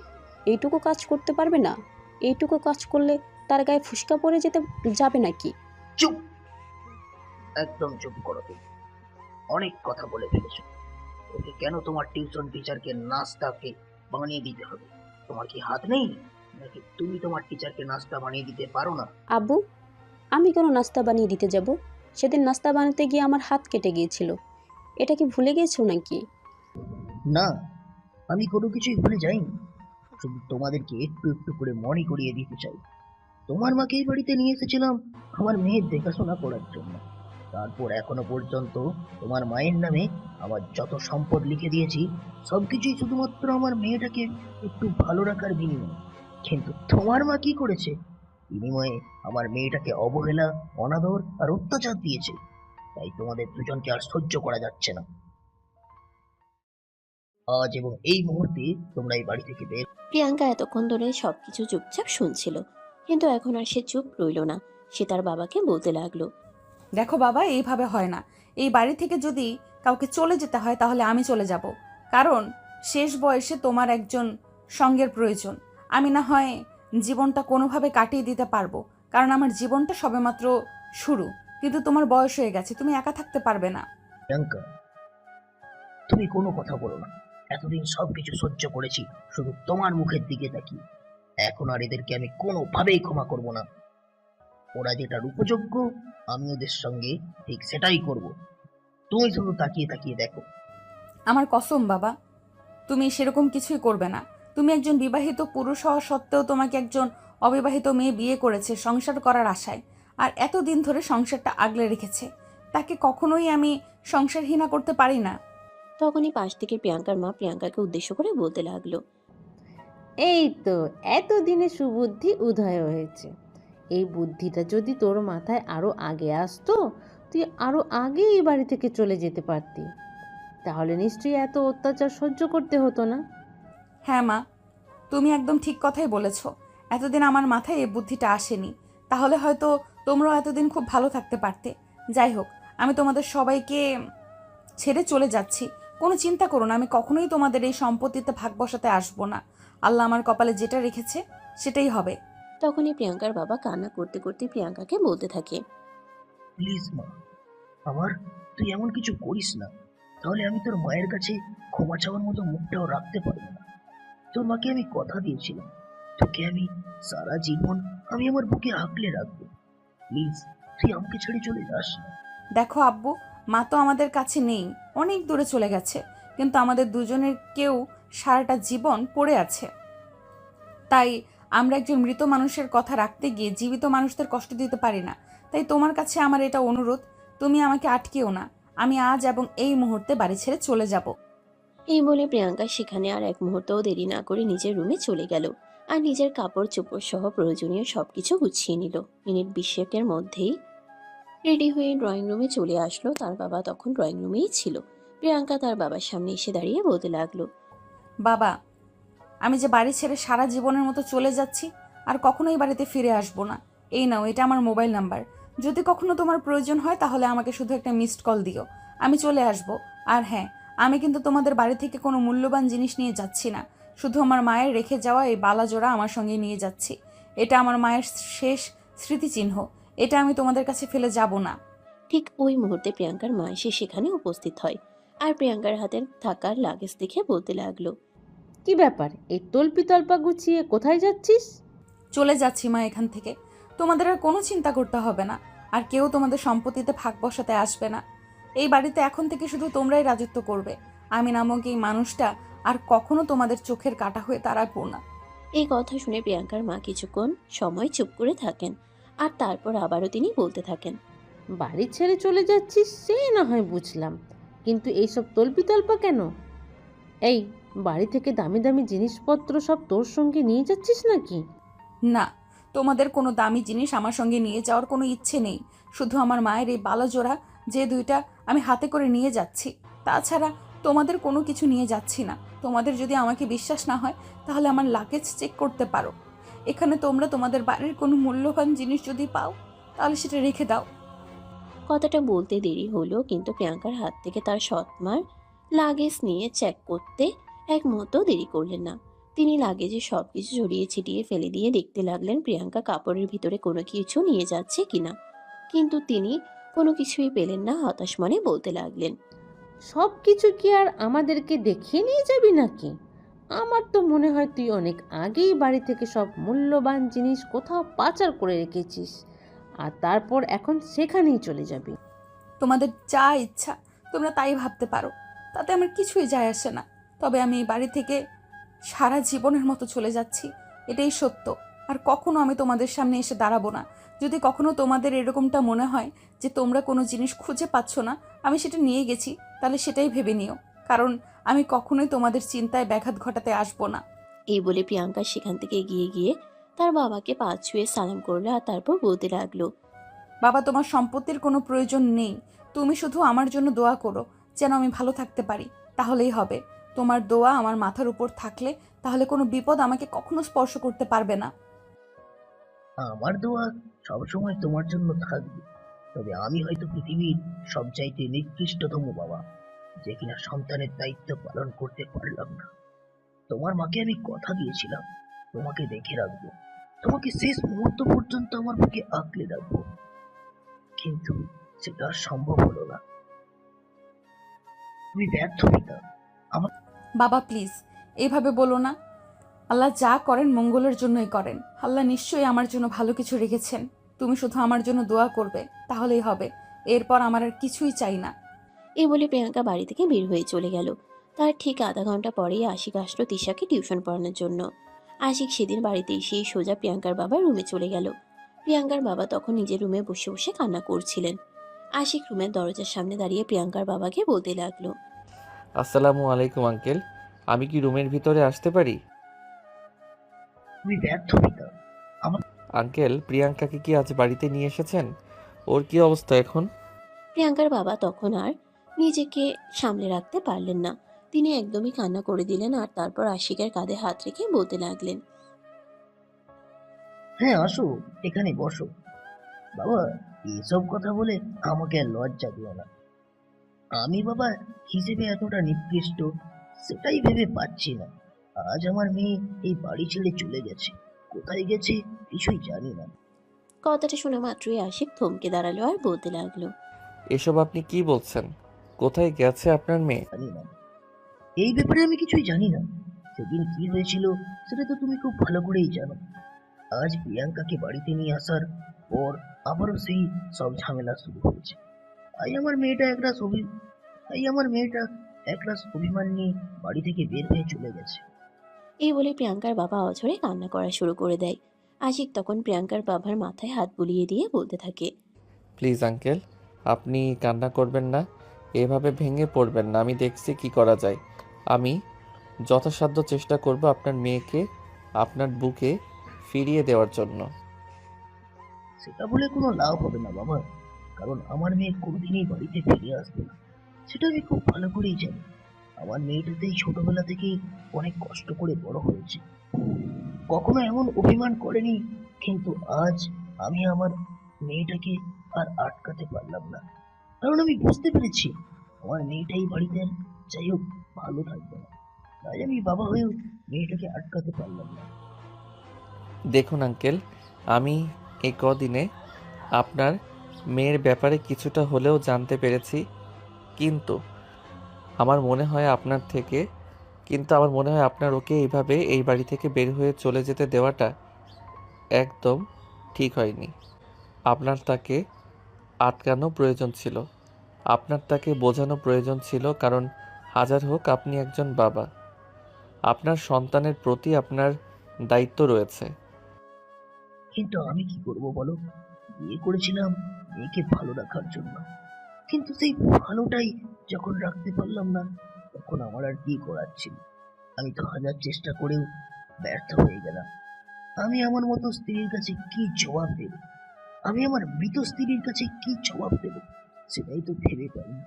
এইটুকু কাজ করতে পারবে না? এইটুকু কাজ করলে তার গায়ে ফুসকা পড়ে যেতে যাবে নাকি? চুপ, একদম চুপ করো। তুমি অনেক কথা বলে ফেলেছো। ওকে কেন তোমার টিউশন টিচারকে নাস্তাকে বানিয়ে দিতে হবে? তোমার কি হাত নেই নাকি তুমি তোমার টিচারকে নাস্তা বানিয়ে দিতে পারো না? আব্বু, আমি কেন নাস্তা বানিয়ে দিতে যাব? সেদিন নাস্তা বানাতে গিয়ে আমার হাত কেটে গিয়েছিল। এটা কি ভুলে গিয়েছো নাকি? না, আমি কোনো কিছুই ভুলে যাইনি। শুধু তোমাদেরকে একটু একটু করে মনে করিয়ে দিতে চাই। তোমার মাকে এই বাড়িতে নিয়ে এসেছিলাম আমার মেয়ের দেখাশোনা করার জন্য। তারপর এখনো পর্যন্ত তোমার মায়ের নামে আমার যত সম্পদ লিখে দিয়েছি, সবকিছুই শুধুমাত্র আমার মেয়েটাকে একটু ভালো রাখার বিনিময়ে। কিন্তু তোমার মা কি করেছে? বিনিময়ে আমার মেয়েটাকে অবহেলা, অনাদর আর অত্যাচার দিয়েছে। তাই তোমাদের দুজনকে আর সহ্য করা যাচ্ছে না। আজ এবং এই মুহূর্তে তোমরা এই বাড়ি থেকে বের। প্রিয়াঙ্কা এতক্ষণ ধরে সবকিছু চুপচাপ শুনছিল, কিন্তু এখন আর সে চুপ রইল না। সে তার বাবাকে বলতে লাগলো, দেখো বাবা, এইভাবে হয় না। এই বাড়ি থেকে যদি কাউকে চলে যেতে হয় তাহলে আমি চলে যাব, কারণ শেষ বয়সে তোমার একজন সঙ্গের প্রয়োজন। আমি না হয় জীবনটা কোনোভাবে কাটিয়ে দিতে পারবো, কারণ আমার জীবনটা সবেমাত্র শুরু। কিন্তু তোমার বয়স হয়ে গেছে, তুমি একা থাকতে পারবে না। প্রিয়াঙ্কা, তুমি কোনো কথা বলো না। এতদিন সবকিছু সহ্য করেছি শুধু তোমার মুখের দিকে তাকিয়ে। এখন আর এদেরকে আমি কোনোভাবেই ক্ষমা করব না। ওরা যেটার উপযোগ্য আমি ওদের সঙ্গে ঠিক সেটাই করব। তুমি শুধু তাকিয়ে তাকিয়ে দেখো। আমার কসম বাবা, তুমি সেরকম কিছুই করবে না। তুমি একজন বিবাহিত পুরুষ হওয়া সত্ত্বেও তোমাকে একজন অবিবাহিত মেয়ে বিয়ে করেছে সংসার করার আশায়, আর এতদিন ধরে সংসারটা আগলে রেখেছে। তাকে কখনোই আমি সংসারহীনা করতে পারি না। তখনই পাশ থেকে প্রিয়াঙ্কার মা প্রিয়াঙ্কাকে উদ্দেশ্য করে বলতে লাগলো, এই তো এতদিনে সুবুদ্ধি উদয় হয়েছে। এই বুদ্ধিটা যদি তোর মাথায় আরও আগে আসতো, তুই আরও আগে এই বাড়ি থেকে চলে যেতে পারতি। তাহলে নিশ্চয়ই এত অত্যাচার সহ্য করতে হতো না। হ্যাঁ মা, তুমি একদম ঠিক কথাই বলেছ। এতদিন আমার মাথায় এই বুদ্ধিটা আসেনি, তাহলে হয়তো তোমরাও এতদিন খুব ভালো থাকতে পারতে। যাই হোক, আমি তোমাদের সবাইকে ছেড়ে চলে যাচ্ছি। কোনো চিন্তা করো না, আমি কখনোই তোমাদের এই সম্পত্তিতে ভাগ বসাতে আসবো না। আল্লাহ আমার কপালে যেটা রেখেছে সেটাই হবে। তখনই প্রিয়াঙ্কার বাবা কান্না করতে করতে প্রিয়াঙ্কাকে বলতে থাকে, প্লিজ মা, আমার তুই এমন কিছু করিস না। তাহলে আমি তোর মায়ের কাছে ক্ষমা চাওয়ার মতো মুখটাও রাখতে পারবো না। তোর মাকে আমি কথা দিয়েছিলাম, তোকে আমি সারা জীবন আমি আমার বুকে আঁকলে রাখবো। প্লিজ, তুই আমাকে ছেড়ে চলে যাস না। দেখো আব্বু, মা তো আমাদের কাছে নেই, অনেক দূরে চলে গেছে, কিন্তু আমাদের দুজনের কেউ সারাটা জীবন পড়ে আছে। তাই আমরা একজন মৃত মানুষের কথা রাখতে গিয়ে জীবিত মানুষদের কষ্ট দিতে পারি না। তাই তোমার কাছে আমার এটা অনুরোধ, তুমি আমাকে আটকেও না। আমি আজ এবং এই মুহূর্তে বাড়ি ছেড়ে চলে যাব। এই বলে প্রিয়াঙ্কা সেখানে আর এক মুহূর্তও দেরি না করে নিজের রুমে চলে গেল আর নিজের কাপড় চোপড় সহ প্রয়োজনীয় সবকিছু গুছিয়ে নিল। মিনিট 20 মধ্যেই রেডি হয়ে ড্রয়িং রুমে চলে আসলো। তার বাবা তখন ড্রয়িং রুমেই ছিল। প্রিয়াঙ্কা তার বাবার সামনে এসে দাঁড়িয়ে বলতে লাগলো, বাবা, আমি যে বাড়ি ছেড়ে সারা জীবনের মতো চলে যাচ্ছি, আর কখনোই বাড়িতে ফিরে আসবো না। এই নাও, এটা আমার মোবাইল নাম্বার। যদি কখনো তোমার প্রয়োজন হয় তাহলে আমাকে শুধু একটা মিসড কল দিও, আমি চলে আসব। আর হ্যাঁ, আমি কিন্তু তোমাদের বাড়ি থেকে কোনো মূল্যবান জিনিস নিয়ে যাচ্ছি না, শুধু আমার মায়ের রেখে যাওয়া এই বালাজোড়া আমার সঙ্গে নিয়ে যাচ্ছি। এটা আমার মায়ের শেষ স্মৃতিচিহ্ন, এটা আমি তোমাদের কাছে ফেলে যাব না। ঠিক ওই মুহূর্তে প্রিয়াঙ্কার মা এসে সেখানে উপস্থিত হয় আর প্রিয়াঙ্কার হাতে থাকা লাগেজ দেখে বলতে লাগলো, কি ব্যাপার, এই তল্পি তল্পা গুছিয়ে কোথায় যাচ্ছিস? চলে যাচ্ছি মা এখান থেকে। তোমাদের আর কোনো চিন্তা করতে হবে না, আর কেউ তোমাদের সম্পত্তিতে ভাগ বসাতে আসবে না। এই বাড়িতে এখন থেকে শুধু তোমরাই রাজত্ব করবে। আমি নামক এই মানুষটা আর কখনো তোমাদের চোখের কাঁটা হয়ে দাঁড়াবো না। এই কথা শুনে প্রিয়াঙ্কার মা কিছুক্ষণ সময় চুপ করে থাকেন, আর তারপর আবারও তিনি বলতে থাকেন। বাড়ি ছেড়ে চলে যাচ্ছিস সে না হয় বুঝলাম, কিন্তু এইসব তল্পিতল্পা কেন? এই বাড়ি থেকে দামি দামি জিনিসপত্র সব তোর সঙ্গে নিয়ে যাচ্ছিস নাকি? না, তোমাদের কোনো দামি জিনিস আমার সঙ্গে নিয়ে যাওয়ার কোনো ইচ্ছে নেই। শুধু আমার মায়ের এই বালাজোড়া যে দুইটা আমি হাতে করে নিয়ে যাচ্ছি। তাছাড়া তোমাদের কোনো কিছু নিয়ে যাচ্ছি না। তোমাদের যদি আমাকে বিশ্বাস না হয় তাহলে আমার লাগেজ চেক করতে পারো। এখানে তোমরা তোমাদের বাড়ির কোনো মূল্যবান জিনিস যদি পাও তাহলে সেটা রেখে দাও। কথাটা বলতে দেরি হলো, কিন্তু প্রিয়াঙ্কার হাত থেকে তার সৎমার লাগেজ নিয়ে চেক করতে এক মুহূর্ত দেরি করলেন না। তিনি লাগেজে সবকিছু ছড়িয়ে ছিটিয়ে ফেলে দিয়ে দেখতে লাগলেন প্রিয়াঙ্কা কাপড়ের ভিতরে কোনো কিছু নিয়ে যাচ্ছে কিনা, কিন্তু তিনি কোনো কিছুই পেলেন না। হতাশ মনে বলতে লাগলেন। সব কিছু কি আর আমাদেরকে দেখিয়ে নিয়ে যাবি নাকি? আমার তো মনে হয় তুই অনেক আগেই বাড়ি থেকে সব মূল্যবান জিনিস কোথাও পাচার করে রেখেছিস, আর তারপর এখন সেখানেই চলে যাবি। তোমাদের যা ইচ্ছা তোমরা তাই ভাবতে পারো, তাতে আমার কিছুই যায় আসে না। তবে আমি এই বাড়ি থেকে সারা জীবনের মতো চলে যাচ্ছি, এটাই সত্য। আর কখনো আমি তোমাদের সামনে এসে দাঁড়াবো না। যদি কখনো তোমাদের এরকমটা মনে হয় যে তোমরা কোনো জিনিস খুঁজে পাচ্ছ না, আমি সেটা নিয়ে গেছি, তাহলে সেটাই ভেবে নিও। কারণ আমি কখনোই তোমাদের চিন্তায় ব্যাঘাত ঘটাতে আসবো না। এই বলে প্রিয়াঙ্কা সেখান থেকে এগিয়ে গিয়ে তার বাবাকে পা ছুঁয়ে সালাম করলো, আর তারপর বলতে লাগলো। বাবা, তোমার সম্পত্তির কোনো প্রয়োজন নেই। তুমি শুধু আমার জন্য দোয়া করো যেন আমি ভালো থাকতে পারি, তাহলেই হবে। তোমার দোয়া আমার মাথার উপর থাকলে তাহলে কোনো বিপদ আমাকে কখনো স্পর্শ করতে পারবে না। আমার দোয়া সবসময় তোমার জন্য থাকবে। তবে আমি হয়তো পৃথিবীর সবচাইতে নিকৃষ্টতম বাবা, যে কিনা সন্তানের দায়িত্ব পালন করতে পারলাম না। তোমার মাকে আমি কথা দিয়েছিলাম তোমাকে দেখে রাখবো, তোমাকে শেষ মুহূর্ত পর্যন্ত আমার বুকে আঁকলে রাখবো, কিন্তু সেটা আর সম্ভব হলো না। তুমি ব্যর্থ পিতা। বাবা প্লিজ এইভাবে বলো না। আল্লাহ যা করেন মঙ্গলের জন্যই করেন। আল্লাহ নিশ্চয়ই আমার জন্য ভালো কিছু রেখেছেন। তুমি শুধু আমার জন্য দোয়া করবে, তাহলেই হবে। এরপর আমার আর কিছুই চাই না। এই বলে প্রিয়াঙ্কা বাড়ি থেকে বের হয়ে চলে গেল। তার ঠিক আধা ঘন্টা পরেই আশিক আসলো তিশাকে টিউশন পড়ানোর জন্য। আশিক সেদিন বাড়িতে এসেই সোজা প্রিয়াঙ্কার বাবার রুমে চলে গেল। প্রিয়াঙ্কার বাবা তখন নিজের রুমে বসে বসে কান্না করছিলেন। আশিক রুমের দরজার সামনে দাঁড়িয়ে প্রিয়াঙ্কার বাবাকে বলতে লাগলো। আসসালামু আলাইকুম আঙ্কেল, আমি কি রুমের ভিতরে আসতে পারি? তুমি ব্যর্থ পিতা। আঙ্কেল, প্রিয়াঙ্কাকে কি আজ বাড়িতে নিয়ে এসেছেন? ওর কি অবস্থা এখন? প্রিয়াঙ্কার বাবা তখন আর নিজেকে সামলে রাখতে পারলেন না। তিনি একদমই কান্না করে দিলেন, আর তারপর আশিকের কাঁধে হাত রেখে বলতে লাগলেন। হ্যাঁ, আসো, এখানে বসো। বাবা, এসব কথা বলে আমাকে আর লজ্জা দিও না। আমি বাবা হিসেবে এতটা নিকৃষ্ট সেটাই ভেবে পাচ্ছি না। আজ আমার মেয়ে এই বাড়ি ছেড়ে চলে গেছে, কোথায় গেছে কিছুই জানি না। কথাটা শোনা মাত্রই আশিক থমকে দাঁড়ালো আর বলতে লাগলো। এসব আপনি কি বলছেন? কোথায় গেছে আপনার মেয়ে? জানি না, এই ব্যাপারে আমি কিছুই জানি না। সেদিন কি হয়েছিল সেটা তো তুমি খুব ভালো করেই জানো। আজ প্রিয়াঙ্কাকে বাড়িতে নিয়ে আসার পর আবারও সেই সব ঝামেলা শুরু হয়েছে। তাই আমার মেয়েটা একরাশ অভিমান নিয়ে বাড়ি থেকে বের হয়ে চলে গেছে। এই বলে প্রিয়াঙ্কার বাবা অঝরে কান্না করা শুরু করে দেয়। আশিক তখন প্রিয়াঙ্কার বাবার মাথায় হাত বুলিয়ে দিয়ে বলতে থাকে। প্লিজ আঙ্কেল, আপনি কান্না করবেন না, এভাবে ভেঙে পড়বেন না। আমি দেখছি কি করা যায়। আমি যথাসাধ্য চেষ্টা করব আপনার মেয়েকে আপনার বুকে ফিরিয়ে দেওয়ার জন্য। সেটা বলে কোনো লাভ হবে না বাবা, কারণ আমার মেয়ে কোনোদিনই বাড়িতে ফিরে আসবে না, সেটা আমি খুব ভালো করেই জানি। আমার মেয়েটাতেই ছোটবেলা থেকেই অনেক কষ্ট করে বড় হয়েছে, কখনো এমন অভিমান করেনি। কিন্তু আজ আমি আমার মেয়েটাকে আর আটকাতে পারলাম না, কারণ আমি বুঝতে পেরেছি আমার মেয়েটাই বাড়িতে আর যাই হোক ভালো থাকবে না। তাই আমি বাবা হয়েও মেয়েটাকে আটকাতে পারলাম না। দেখুন আঙ্কেল, আমি এই কদিনে আপনার মেয়ের ব্যাপারে কিছুটা হলেও জানতে পেরেছি, কিন্তু আমার মনে হয় আপনার ওকে এইভাবে এই বাড়ি থেকে বের হয়ে চলে যেতে দেওয়াটা একদম ঠিক হয়নি। আপনার তাকে আটকানো প্রয়োজন ছিল, আপনার তাকে বোঝানো প্রয়োজন ছিল, কারণ হাজার হোক আপনি একজন বাবা, আপনার সন্তানের প্রতি আপনার দায়িত্ব রয়েছে। কিন্তু আমি কি করব বলো? বিয়ে করেছিলাম মেয়েকে ভালো রাখার জন্য, কিন্তু সেই ভালোটাই যখন রাখতে পারলাম না, তখন আমার আর কি করার ছিল? আমি তো হাজার চেষ্টা করেও ব্যর্থ হয়ে গেলাম। আমি আমার মতো স্ত্রীর কাছে কি জবাব দেব? আমি আমার মৃত স্ত্রীর কাছে কি জবাব দেব, সেটাই তো ভেবে পাই না।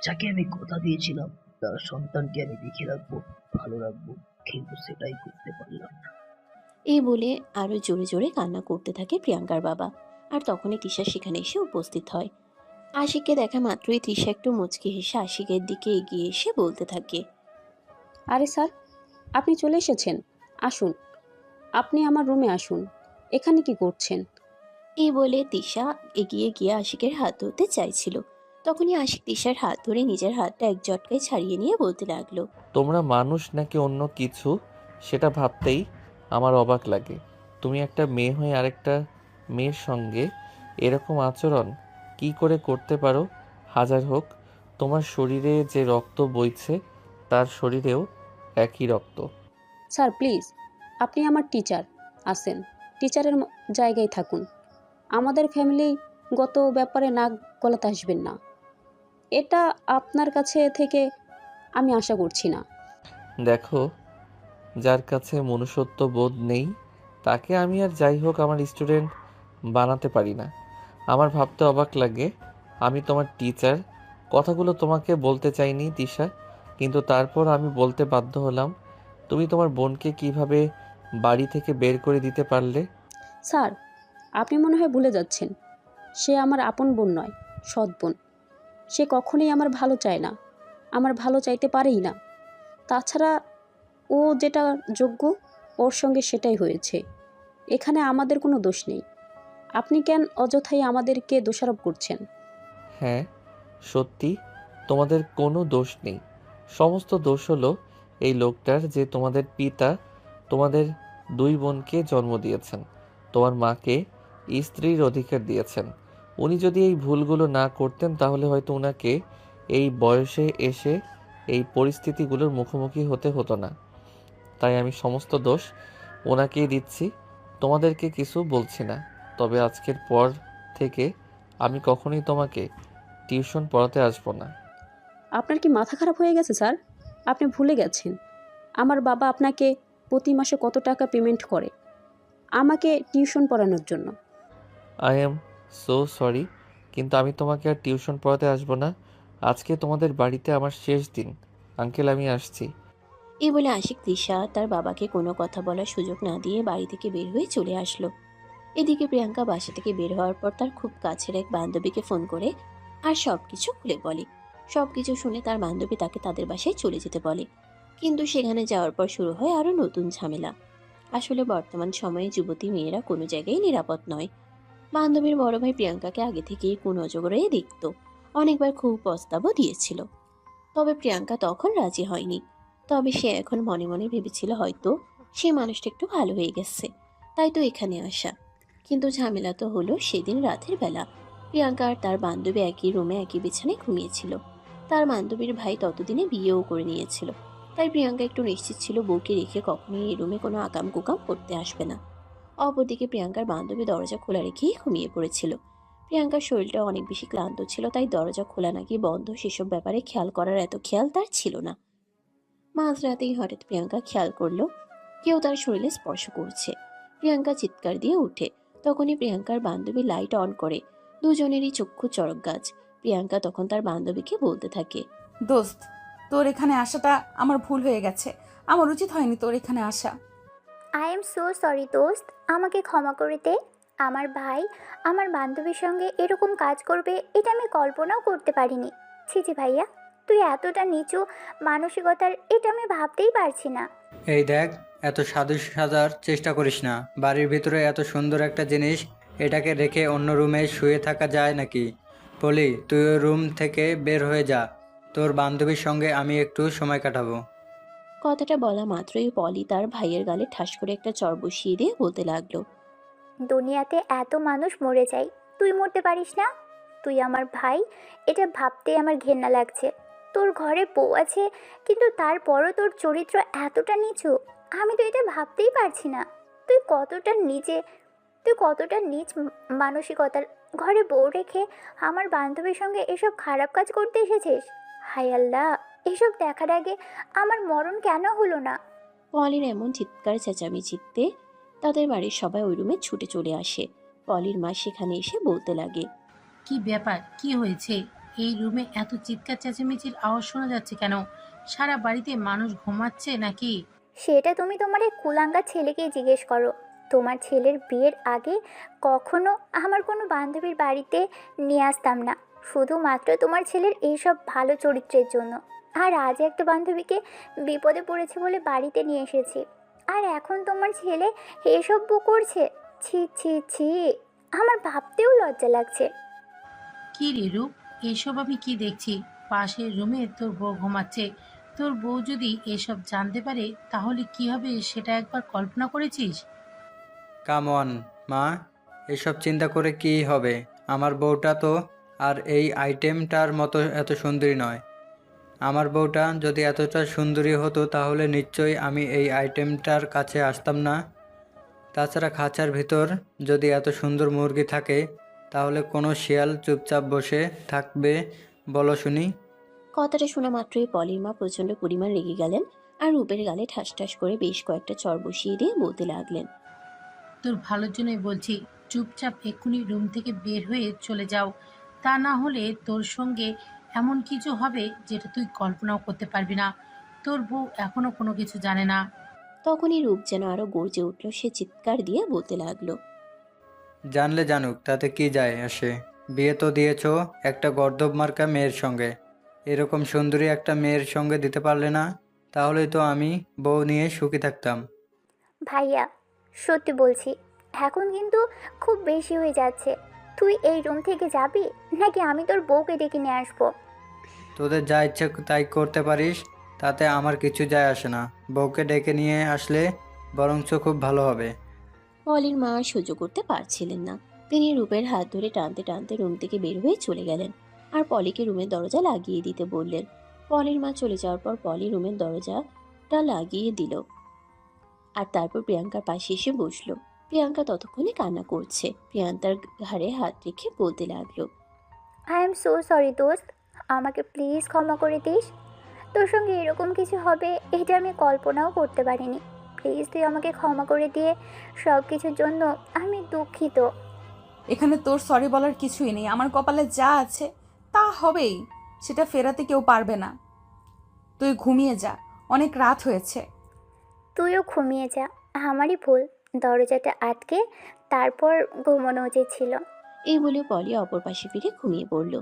যাকে আমি কথা দিয়েছিলাম তার সন্তানকে আমি দেখে রাখবো, ভালো রাখবো, কিন্তু সেটাই করতে পারলাম না। এই বলে আরো জোরে জোরে কান্না করতে থাকে প্রিয়াঙ্কার বাবা। আর তখনই তৃষা সেখানে এসে উপস্থিত হয়। আশিককে দেখা মাত্রই তৃষা একটু মুচকি হেসে আশিকের দিকে এগিয়ে এসে বলতে থাকে, আরে স্যার, আপনি চলে এসেছেন। আসুন, আপনি আমার রুমে আসুন। এখানে কি করছেন? এই বলে তৃষা এগিয়ে গিয়ে আশিকের হাত ধরতে চাইছিল। তখনই আশিক তৃষার হাত ধরে নিজের হাতটা এক ঝটকায় ছাড়িয়ে নিয়ে বলতে লাগলো, তোমরা মানুষ নাকি অন্য কিছু সেটা ভাবতেই আমার অবাক লাগে। তুমি একটা মেয়ে হয়ে আরেকটা মেয়ের সঙ্গে এরকম আচরণ কি করে করতে পারো? হাজার হোক তোমার শরীরে যে রক্ত বইছে তার শরীরেও একই রক্ত। স্যার প্লিজ, আপনি আমার টিচার আছেন, টিচারের জায়গায় থাকুন। আমাদের ফ্যামিলিগত ব্যাপারে নাক গলাতে আসবেন না, এটা আপনার কাছে থেকে আমি আশা করছি না। দেখো, যার কাছে মনুষ্যত্ব বোধ নেই তাকে আমি আর যাই হোক আমার স্টুডেন্ট বানাতে পারি না। আমার ভাবতে অবাক লাগে, আমি তোমার টিচার। কথাগুলো তোমাকে বলতে চাইনি তিশা, কিন্তু তারপর আমি বলতে বাধ্য হলাম। তুমি তোমার বোনকে কিভাবে বাড়ি থেকে বের করে দিতে পারলে? স্যার, আপনি মনে হয় ভুলে যাচ্ছেন, সে আমার আপন বোন নয়, সৎ বোন। সে কখনোই আমার ভালো চায় না, আমার ভালো চাইতে পারেই না। তাছাড়া ও যেটা যোগ্য, ওর সঙ্গে সেটাই হয়েছে। এখানে আমাদের কোনো দোষ নেই। আপনি কেন অযথাই আমাদেরকে দোষারোপ করছেন? হ্যাঁ, সত্যি তোমাদের কোনো দোষ নেই। সমস্ত দোষ হলো এই লোকটার, যে তোমাদের পিতা তোমাদের দুই বোনকে জন্ম দিয়েছেন, তোমার মাকে স্ত্রীর অধিকার দিয়েছেন। উনি যদি এই ভুলগুলো না করতেন তাহলে হয়তো উনাকে এই বয়সে এসে এই পরিস্থিতিগুলোর মুখোমুখি হতে হতো না। তাই আমি সমস্ত দোষ ওনাকেই দিচ্ছি, তোমাদেরকে কিছু বলছি না। তবে আজকের পর থেকে আমি কখনোই তোমাকে টিউশন পড়াতে আসবো না। আপনার কি মাথা খারাপ হয়ে গেছে স্যার? আপনি ভুলে গেছেন আমার বাবা আপনাকে প্রতি মাসে কত টাকা পেমেন্ট করে আমাকে টিউশন পড়ানোর জন্য। আই এম সো সরি, কিন্তু আমি তোমাকে আর টিউশন পড়াতে আসবো না। আজকে তোমাদের বাড়িতে আমার শেষ দিন। আঙ্কেল, আমি আসছি। এই বলে আশিক তৃষা তার বাবাকে কোনো কথা বলার সুযোগ না দিয়ে বাড়ি থেকে বের হয়ে চলে আসলো। এদিকে প্রিয়াঙ্কা বাসা থেকে বের হওয়ার পর তার খুব কাছের এক বান্ধবীকে ফোন করে আর সবকিছু খুলে বলে। সবকিছু শুনে তার বান্ধবী তাকে তাদের বাসায় চলে যেতে বলে। কিন্তু সেখানে যাওয়ার পর শুরু হয় আরো নতুন ঝামেলা। আসলে বর্তমান সময়ে যুবতী মেয়েরা কোনো জায়গায় নিরাপদ নয়। বান্ধবীর বড় ভাই প্রিয়াঙ্কাকে আগে থেকেই কুনজরে দেখত, অনেকবার খুব প্রস্তাবও দিয়েছিল। তবে প্রিয়াঙ্কা তখন রাজি হয়নি। তবে সে এখন মনে মনে ভেবেছিল হয়তো সে মানুষটা একটু ভালো হয়ে গেছে, তাই তো এখানে আসা। কিন্তু ঝামেলা তো হলো সেদিন রাতের বেলা। প্রিয়াঙ্কা আর তার বান্ধবী একই রুমে একই বিছানায় ঘুমিয়েছিল। তার বান্ধবীর ভাই ততদিনে বিয়েও করে নিয়েছিল। তাই প্রিয়াঙ্কা একটু নিশ্চিত ছিল বউকে রেখে কখনোই এই রুমে কোনো আকাম কুকাম করতে আসবে না। অপরদিকে প্রিয়াঙ্কার বান্ধবী দরজা খোলা রেখেই ঘুমিয়ে পড়েছিল। প্রিয়াঙ্কার শরীরটা অনেক বেশি ক্লান্ত ছিল, তাই দরজা খোলা নাকি বন্ধ সেসব ব্যাপারে খেয়াল করার এত খেয়াল তার ছিল না। মাঝরাতেই হঠাৎ প্রিয়াঙ্কা খেয়াল করলো কেউ তার শরীরে স্পর্শ করছে। প্রিয়াঙ্কা চিৎকার দিয়ে উঠে। তখনই প্রিয়াঙ্কার বান্ধবী লাইট অন করে। দুজনেরই চক্ষু চড়ক গাছ। প্রিয়াঙ্কা তখন তার বান্ধবীকে বলতে থাকে, দোস্ত, তোর এখানে আসাটা আমার ভুল হয়ে গেছে। আমার উচিত হয়নি তোর এখানে আসা। আই এম সো সরি দোস্ত, আমাকে ক্ষমা করে দে। আমার ভাই আমার বান্ধবীর সঙ্গে এরকম কাজ করবে এটা আমি কল্পনাও করতে পারিনি। ছিছি ভাইয়া, তুই এতটা নিচু মানসিকতার, এটা আমি ভাবতেই পারছি না। এই দেখ, এত সাধু সাজার চেষ্টা করিস না। বাড়ির ভিতরে এত সুন্দর একটা জিনিস, এটাকে রেখে অন্য রুমে শুয়ে থাকা যায় নাকি? পলি, তুই ওই রুম থেকে বের হয়ে যা। তোর বান্ধবীর সঙ্গে আমি একটু সময় কাটাবো। কথাটা বলা মাত্রই পলি তার ভাইয়ের গালে ঠাস করে একটা চড় বসিয়ে দিয়ে বলতে লাগলো, দুনিয়াতে এত মানুষ মরে যায়, তুই মরতে পারিস না? তুই আমার ভাই, এটা ভাবতে আমার ঘেন্না লাগছে। তোর ঘরে বউ আছে, কিন্তু তারপরও তোর চরিত্র এতটা নিচু, আমি তো এটা ভাবতেই পারছি না। তুই কতটা নিচে, তুই কতটা নিচ মানসিকতার। ঘরে বউ রেখে আমার বান্ধবীর সঙ্গে এসব খারাপ কাজ করতে এসেছিস। হায় আল্লাহ, এসব দেখার আগে আমার মরণ কেন হলো না? পলির এমন চিৎকার চেঁচামেচিতে তাদের বাড়ির সবাই ওই রুমে ছুটে চলে আসে। পলির মা সেখানে এসে বলতে লাগে, কি ব্যাপার, কি হয়েছে? এই রুমে এত চিৎকার চেঁচামেচির আওয়াজ শোনা যাচ্ছে কেন? সারা বাড়িতে মানুষ ঘুমাচ্ছে নাকি? সেটা তুমি তোমার এই কুলাঙ্গা ছেলেকে জিজ্ঞেস করো। তোমার ছেলের বিয়ের আগে কখনো আমার কোনো বান্ধবীর বাড়িতে নিয়ে আসতাম না, শুধুমাত্র তোমার ছেলের এইসব ভালো চরিত্রের জন্য। আর আজ একটা বান্ধবীকে বিপদে পড়েছে বলে বাড়িতে নিয়ে এসেছি, আর এখন তোমার ছেলে এসব বউ করছে। ছি ছি ছি, আমার ভাবতেও লজ্জা লাগছে। কি রে রূপ, এসব আমি কি দেখছি? পাশের রুমে তোর বউ ঘুমাচ্ছে। তোর বউ যদি এসব জানতে পারে তাহলে কি হবে সেটা একবার কল্পনা করেছিস? কাম অন মা, এসব চিন্তা করে কি হবে? আমার বউটা তো আর এই আইটেমটার মতো এত সুন্দরী নয়। আমার বউটা যদি এতটা সুন্দরী হতো তাহলে নিশ্চয়ই আমি এই আইটেমটার কাছে আসতাম না। তাছাড়া খাঁচার ভিতর যদি এত সুন্দর মুরগি থাকে তাহলে কোনো শিয়াল চুপচাপ বসে থাকবে বলো শুনি? কথাটা শোনা মাত্রই পলির মা প্রচণ্ড পরিমাণ রেগে গেলেন আর রূপের গালে ঠাস ঠাস করে বেশ কয়েকটা চড় বসিয়ে দিয়ে বলতে লাগলেন, তোর ভালোর জন্যই বলছি, চুপচাপ এক্ষুনি রুম থেকে বের হয়ে চলে যাও। তা না হলে তোর সঙ্গে এমন কিছু হবে যেটা তুই কল্পনাও করতে পারবি না। তোর বউ এখনো কোনো কিছু জানে না। তখনই রূপ যেন আরো গর্জে উঠল। সে চিৎকার দিয়ে বলতে লাগলো, জানলে জানুক, তাতে কি যায় আসে? বিয়ে তো দিয়েছো একটা গর্দভ মার্কা মেয়ের সঙ্গে, এরকম সুন্দরী একটা মেয়ের সঙ্গে দিতে পারলে না? তাহলেই তো আমি বউ নিয়ে সুখী থাকতাম। ভাইয়া, সত্যি বলছি, এখন কিন্তু খুব বেশি হয়ে যাচ্ছে। তুই এই রুম থেকে যাবি, নাকি আমি তোর বউকে ডেকে নিয়ে আসবো? তোদের যা ইচ্ছে তাই করতে পারিস, তাতে আমার কিছু যায় আসে না। বউকে ডেকে নিয়ে আসলে বরঞ্চ খুব ভালো হবে। পলির মা আর সহ্য করতে পারছিলেন না। তিনি রূপের হাত ধরে টানতে টানতে রুম থেকে বের হয়ে চলে গেলেন আর পলিকে রুমের দরজা লাগিয়ে দিতে বললেন। পলির মা চলে যাওয়ার পর পলি রুমের দরজাটা লাগিয়ে দিল আর তারপর প্রিয়াঙ্কার পাশে এসে বসলো। প্রিয়াঙ্কা ততক্ষণে কান্না করছে। প্রিয়াঙ্কার ঘাড়ে হাত রেখে বলতে লাগলো, আই এম সো সরি দোস্ত, আমাকে প্লিজ ক্ষমা করে দিস। তোর সঙ্গে এরকম কিছু হবে এটা আমি কল্পনাও করতে পারিনি। প্লিজ তুই আমাকে ক্ষমা করে দিয়ে, সব কিছুর জন্য আমি দুঃখিত। এখানে তোর সরি বলার কিছুই নেই। আমার কপালে যা আছে তা হবেই, সেটা ফেরাতে কেউ পারবে না। তুই ঘুমিয়ে যা, অনেক রাত হয়েছে। তুইও ঘুমিয়ে যা, আমারই ভুল, দরজাটা আটকে তারপর ঘুমানো উচিত ছিল। এই বলে পলি অপর পাশে ফিরে ঘুমিয়ে পড়ল।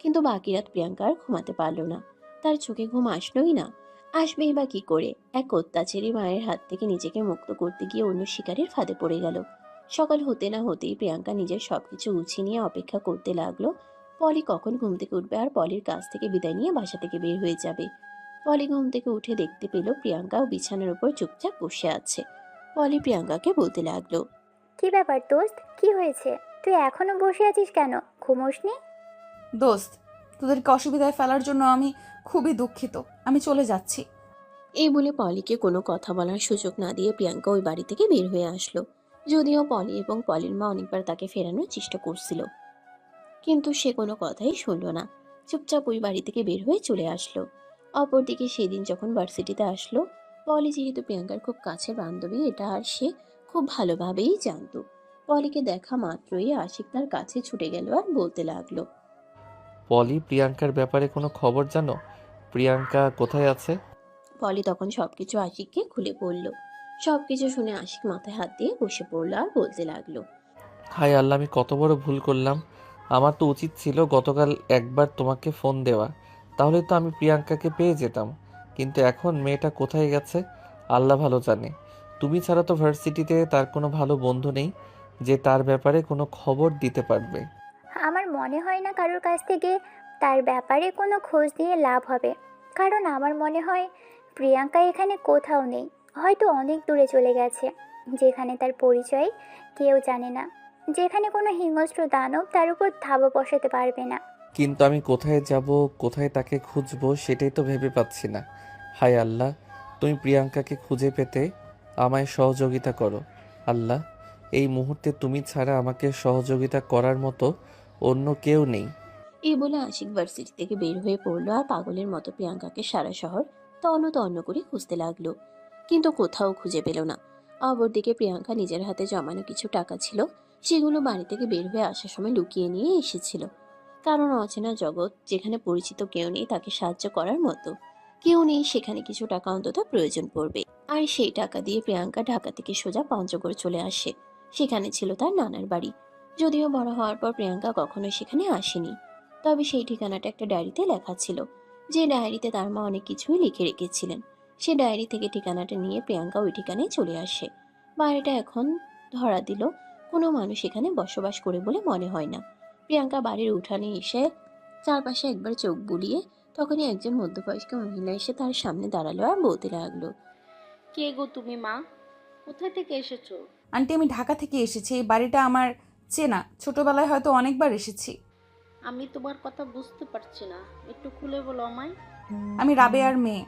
কিন্তু বাকি রাত প্রিয়াঙ্কা আর ঘুমাতে পারল না। তার চোখে ঘুম আসলোই না। আসবেই বা কি করে? এক অত্যাচারী মায়ের হাত থেকে নিজেকে মুক্ত করতে গিয়ে অন্য শিকারের ফাঁদে পড়ে গেল। সকাল হতে না হতেই প্রিয়াঙ্কা নিজের সবকিছু গুছিয়ে নিয়ে অপেক্ষা করতে লাগলো পলি কখন ঘুম থেকে উঠবে আর পলির কাছ থেকে বিদায় নিয়ে বাসা থেকে বের হয়ে যাবে। পলি ঘুম থেকে উঠে দেখতে পেল প্রিয়াঙ্কাও বিছানার উপর চুপচাপ বসে আছে। পলি প্রিয়াঙ্কাকে বলতে লাগলো, কি ব্যাপার দোস্ত, কি হয়েছে? তুই এখনো বসে আছিস কেন? ঘুমোসনি? দোস্ত, তোদেরকে অসুবিধায় ফেলার জন্য আমি খুবই দুঃখিত। আমি চলে যাচ্ছি। এই বলে পলিকে কোনো কথা বলার সুযোগ না দিয়ে প্রিয়াঙ্কা ওই বাড়ি থেকে বের হয়ে আসলো। যদিও পলি এবং পলির মা অনেকবার তাকে ফেরানোর চেষ্টা করছিল, কিন্তু সে কোনো কথাই শুনল না। চুপচাপ ওই বাড়ি থেকে বের হয়ে চলে আসলো। অপরদিকে সেদিন যখন ভার্সিটিতে আসলো, পলি যেহেতু প্রিয়াঙ্কার খুব কাছের বান্ধবী এটা আর সে খুব ভালোভাবেই জানতো। পলিকে দেখা মাত্রই আশিক তার কাছে ছুটে গেল আর বলতে লাগলো, পলি, প্রিয়াঙ্কার ব্যাপারে কোনো খবর জানো? প্রিয়াঙ্কা কোথায় আছে? পলি তখন সবকিছু আশিককে খুলে বলল। সবকিছু শুনে আশিক মাথায় হাত দিয়ে বসে পড়লো আর বলতে লাগলো, হায় আল্লাহ, আমি কত বড় ভুল করলাম। আমার তো উচিত ছিল গতকাল একবার তোমাকে ফোন দেওয়া, তাহলে তো আমি প্রিয়াঙ্কাকে পেয়ে যেতাম। কিন্তু এখন মেয়েটা কোথায় গেছে আল্লাহ ভালো জানে। তুমি ছাড়া তো ভার্সিটিতে তার কোনো ভালো বন্ধু নেই যে তার ব্যাপারে কোনো খবর দিতে পারবে। আমার মনে হয় না কারোর কাছ থেকে তার ব্যাপারে কোনো খোঁজ নিয়ে লাভ হবে, কারণ আমার মনে হয় প্রিয়াঙ্কা এখানে কোথাও নেই, হয়তো অনেক দূরে চলে গেছে। যেখানে তার পরিচয় কেউ জানে না, যেখানে কোনো হিংস্র দানব তার উপর ধাবা বসাতে পারবে না। কিন্তু আমি কোথায় যাব, কোথায় তাকে খুঁজবো সেটাই তো ভেবে পাচ্ছি না। হায় আল্লাহ, তুমি প্রিয়াঙ্কাকে খুঁজে পেতে আমায় সহযোগিতা করো। আল্লাহ, এই মুহূর্তে তুমি ছাড়া আমাকে সহযোগিতা করার মতো অন্য কেউ নেই। এই বলে আশিক ভার্সিটি থেকে বের হয়ে পড়লো আর পাগলের মতো প্রিয়াঙ্কাকে সারা শহর তন্ন তন্ন করে খুঁজতে লাগলো, কিন্তু কোথাও খুঁজে পেল না। অপরদিকে প্রিয়াঙ্কা নিজের হাতে জমানো কিছু টাকা ছিল, সেগুলো বাড়ি থেকে বের হয়ে আসার সময় লুকিয়ে নিয়ে এসেছিল। কারণ অচেনা জগৎ, যেখানে পরিচিত কেউ নেই তাকে সাহায্য করার মতো কেউ নেই, সেখানে কিছু টাকা অন্তত প্রয়োজন পড়বে। আর সেই টাকা দিয়ে প্রিয়াঙ্কা ঢাকা থেকে সোজা পঞ্চগড় চলে আসে। সেখানে ছিল তার নানার বাড়ি। যদিও বড় হওয়ার পর প্রিয়াঙ্কা কখনোই সেখানে আসেনি, তবে সেই ঠিকানাটা একটা ডায়েরিতে লেখা ছিল, যে ডায়েরিতে তার মা অনেক কিছুই লিখে রেখেছিলেন। সে ডায়েরি থেকে ঠিকানাটা নিয়ে প্রিয়াঙ্কা ওই ঠিকানায় চলে আসে। বাড়িটা এখন ধরা দিল কোনো মানুষ এখানে বসবাস করে বলে মনে হয় না। প্রিয়াঙ্কা বাড়ির উঠানে এসে চারপাশে একবার চোখ বুলিয়ে তখনই একজন মধ্যবয়স্ক মহিলা এসে তার সামনে দাঁড়ালো আর বলতে লাগলো, কে গো তুমি মা? কোথায় থেকে এসেছো? আন্টি, আমি ঢাকা থেকে এসেছি। এই বাড়িটা আমার চেনা, ছোটবেলায় হয়তো অনেকবার এসেছি। আমি তোমার কথা বুঝতে পারছি না, একটু খুলে বলো আমায়। আমি রাবেয়ার মেয়ে।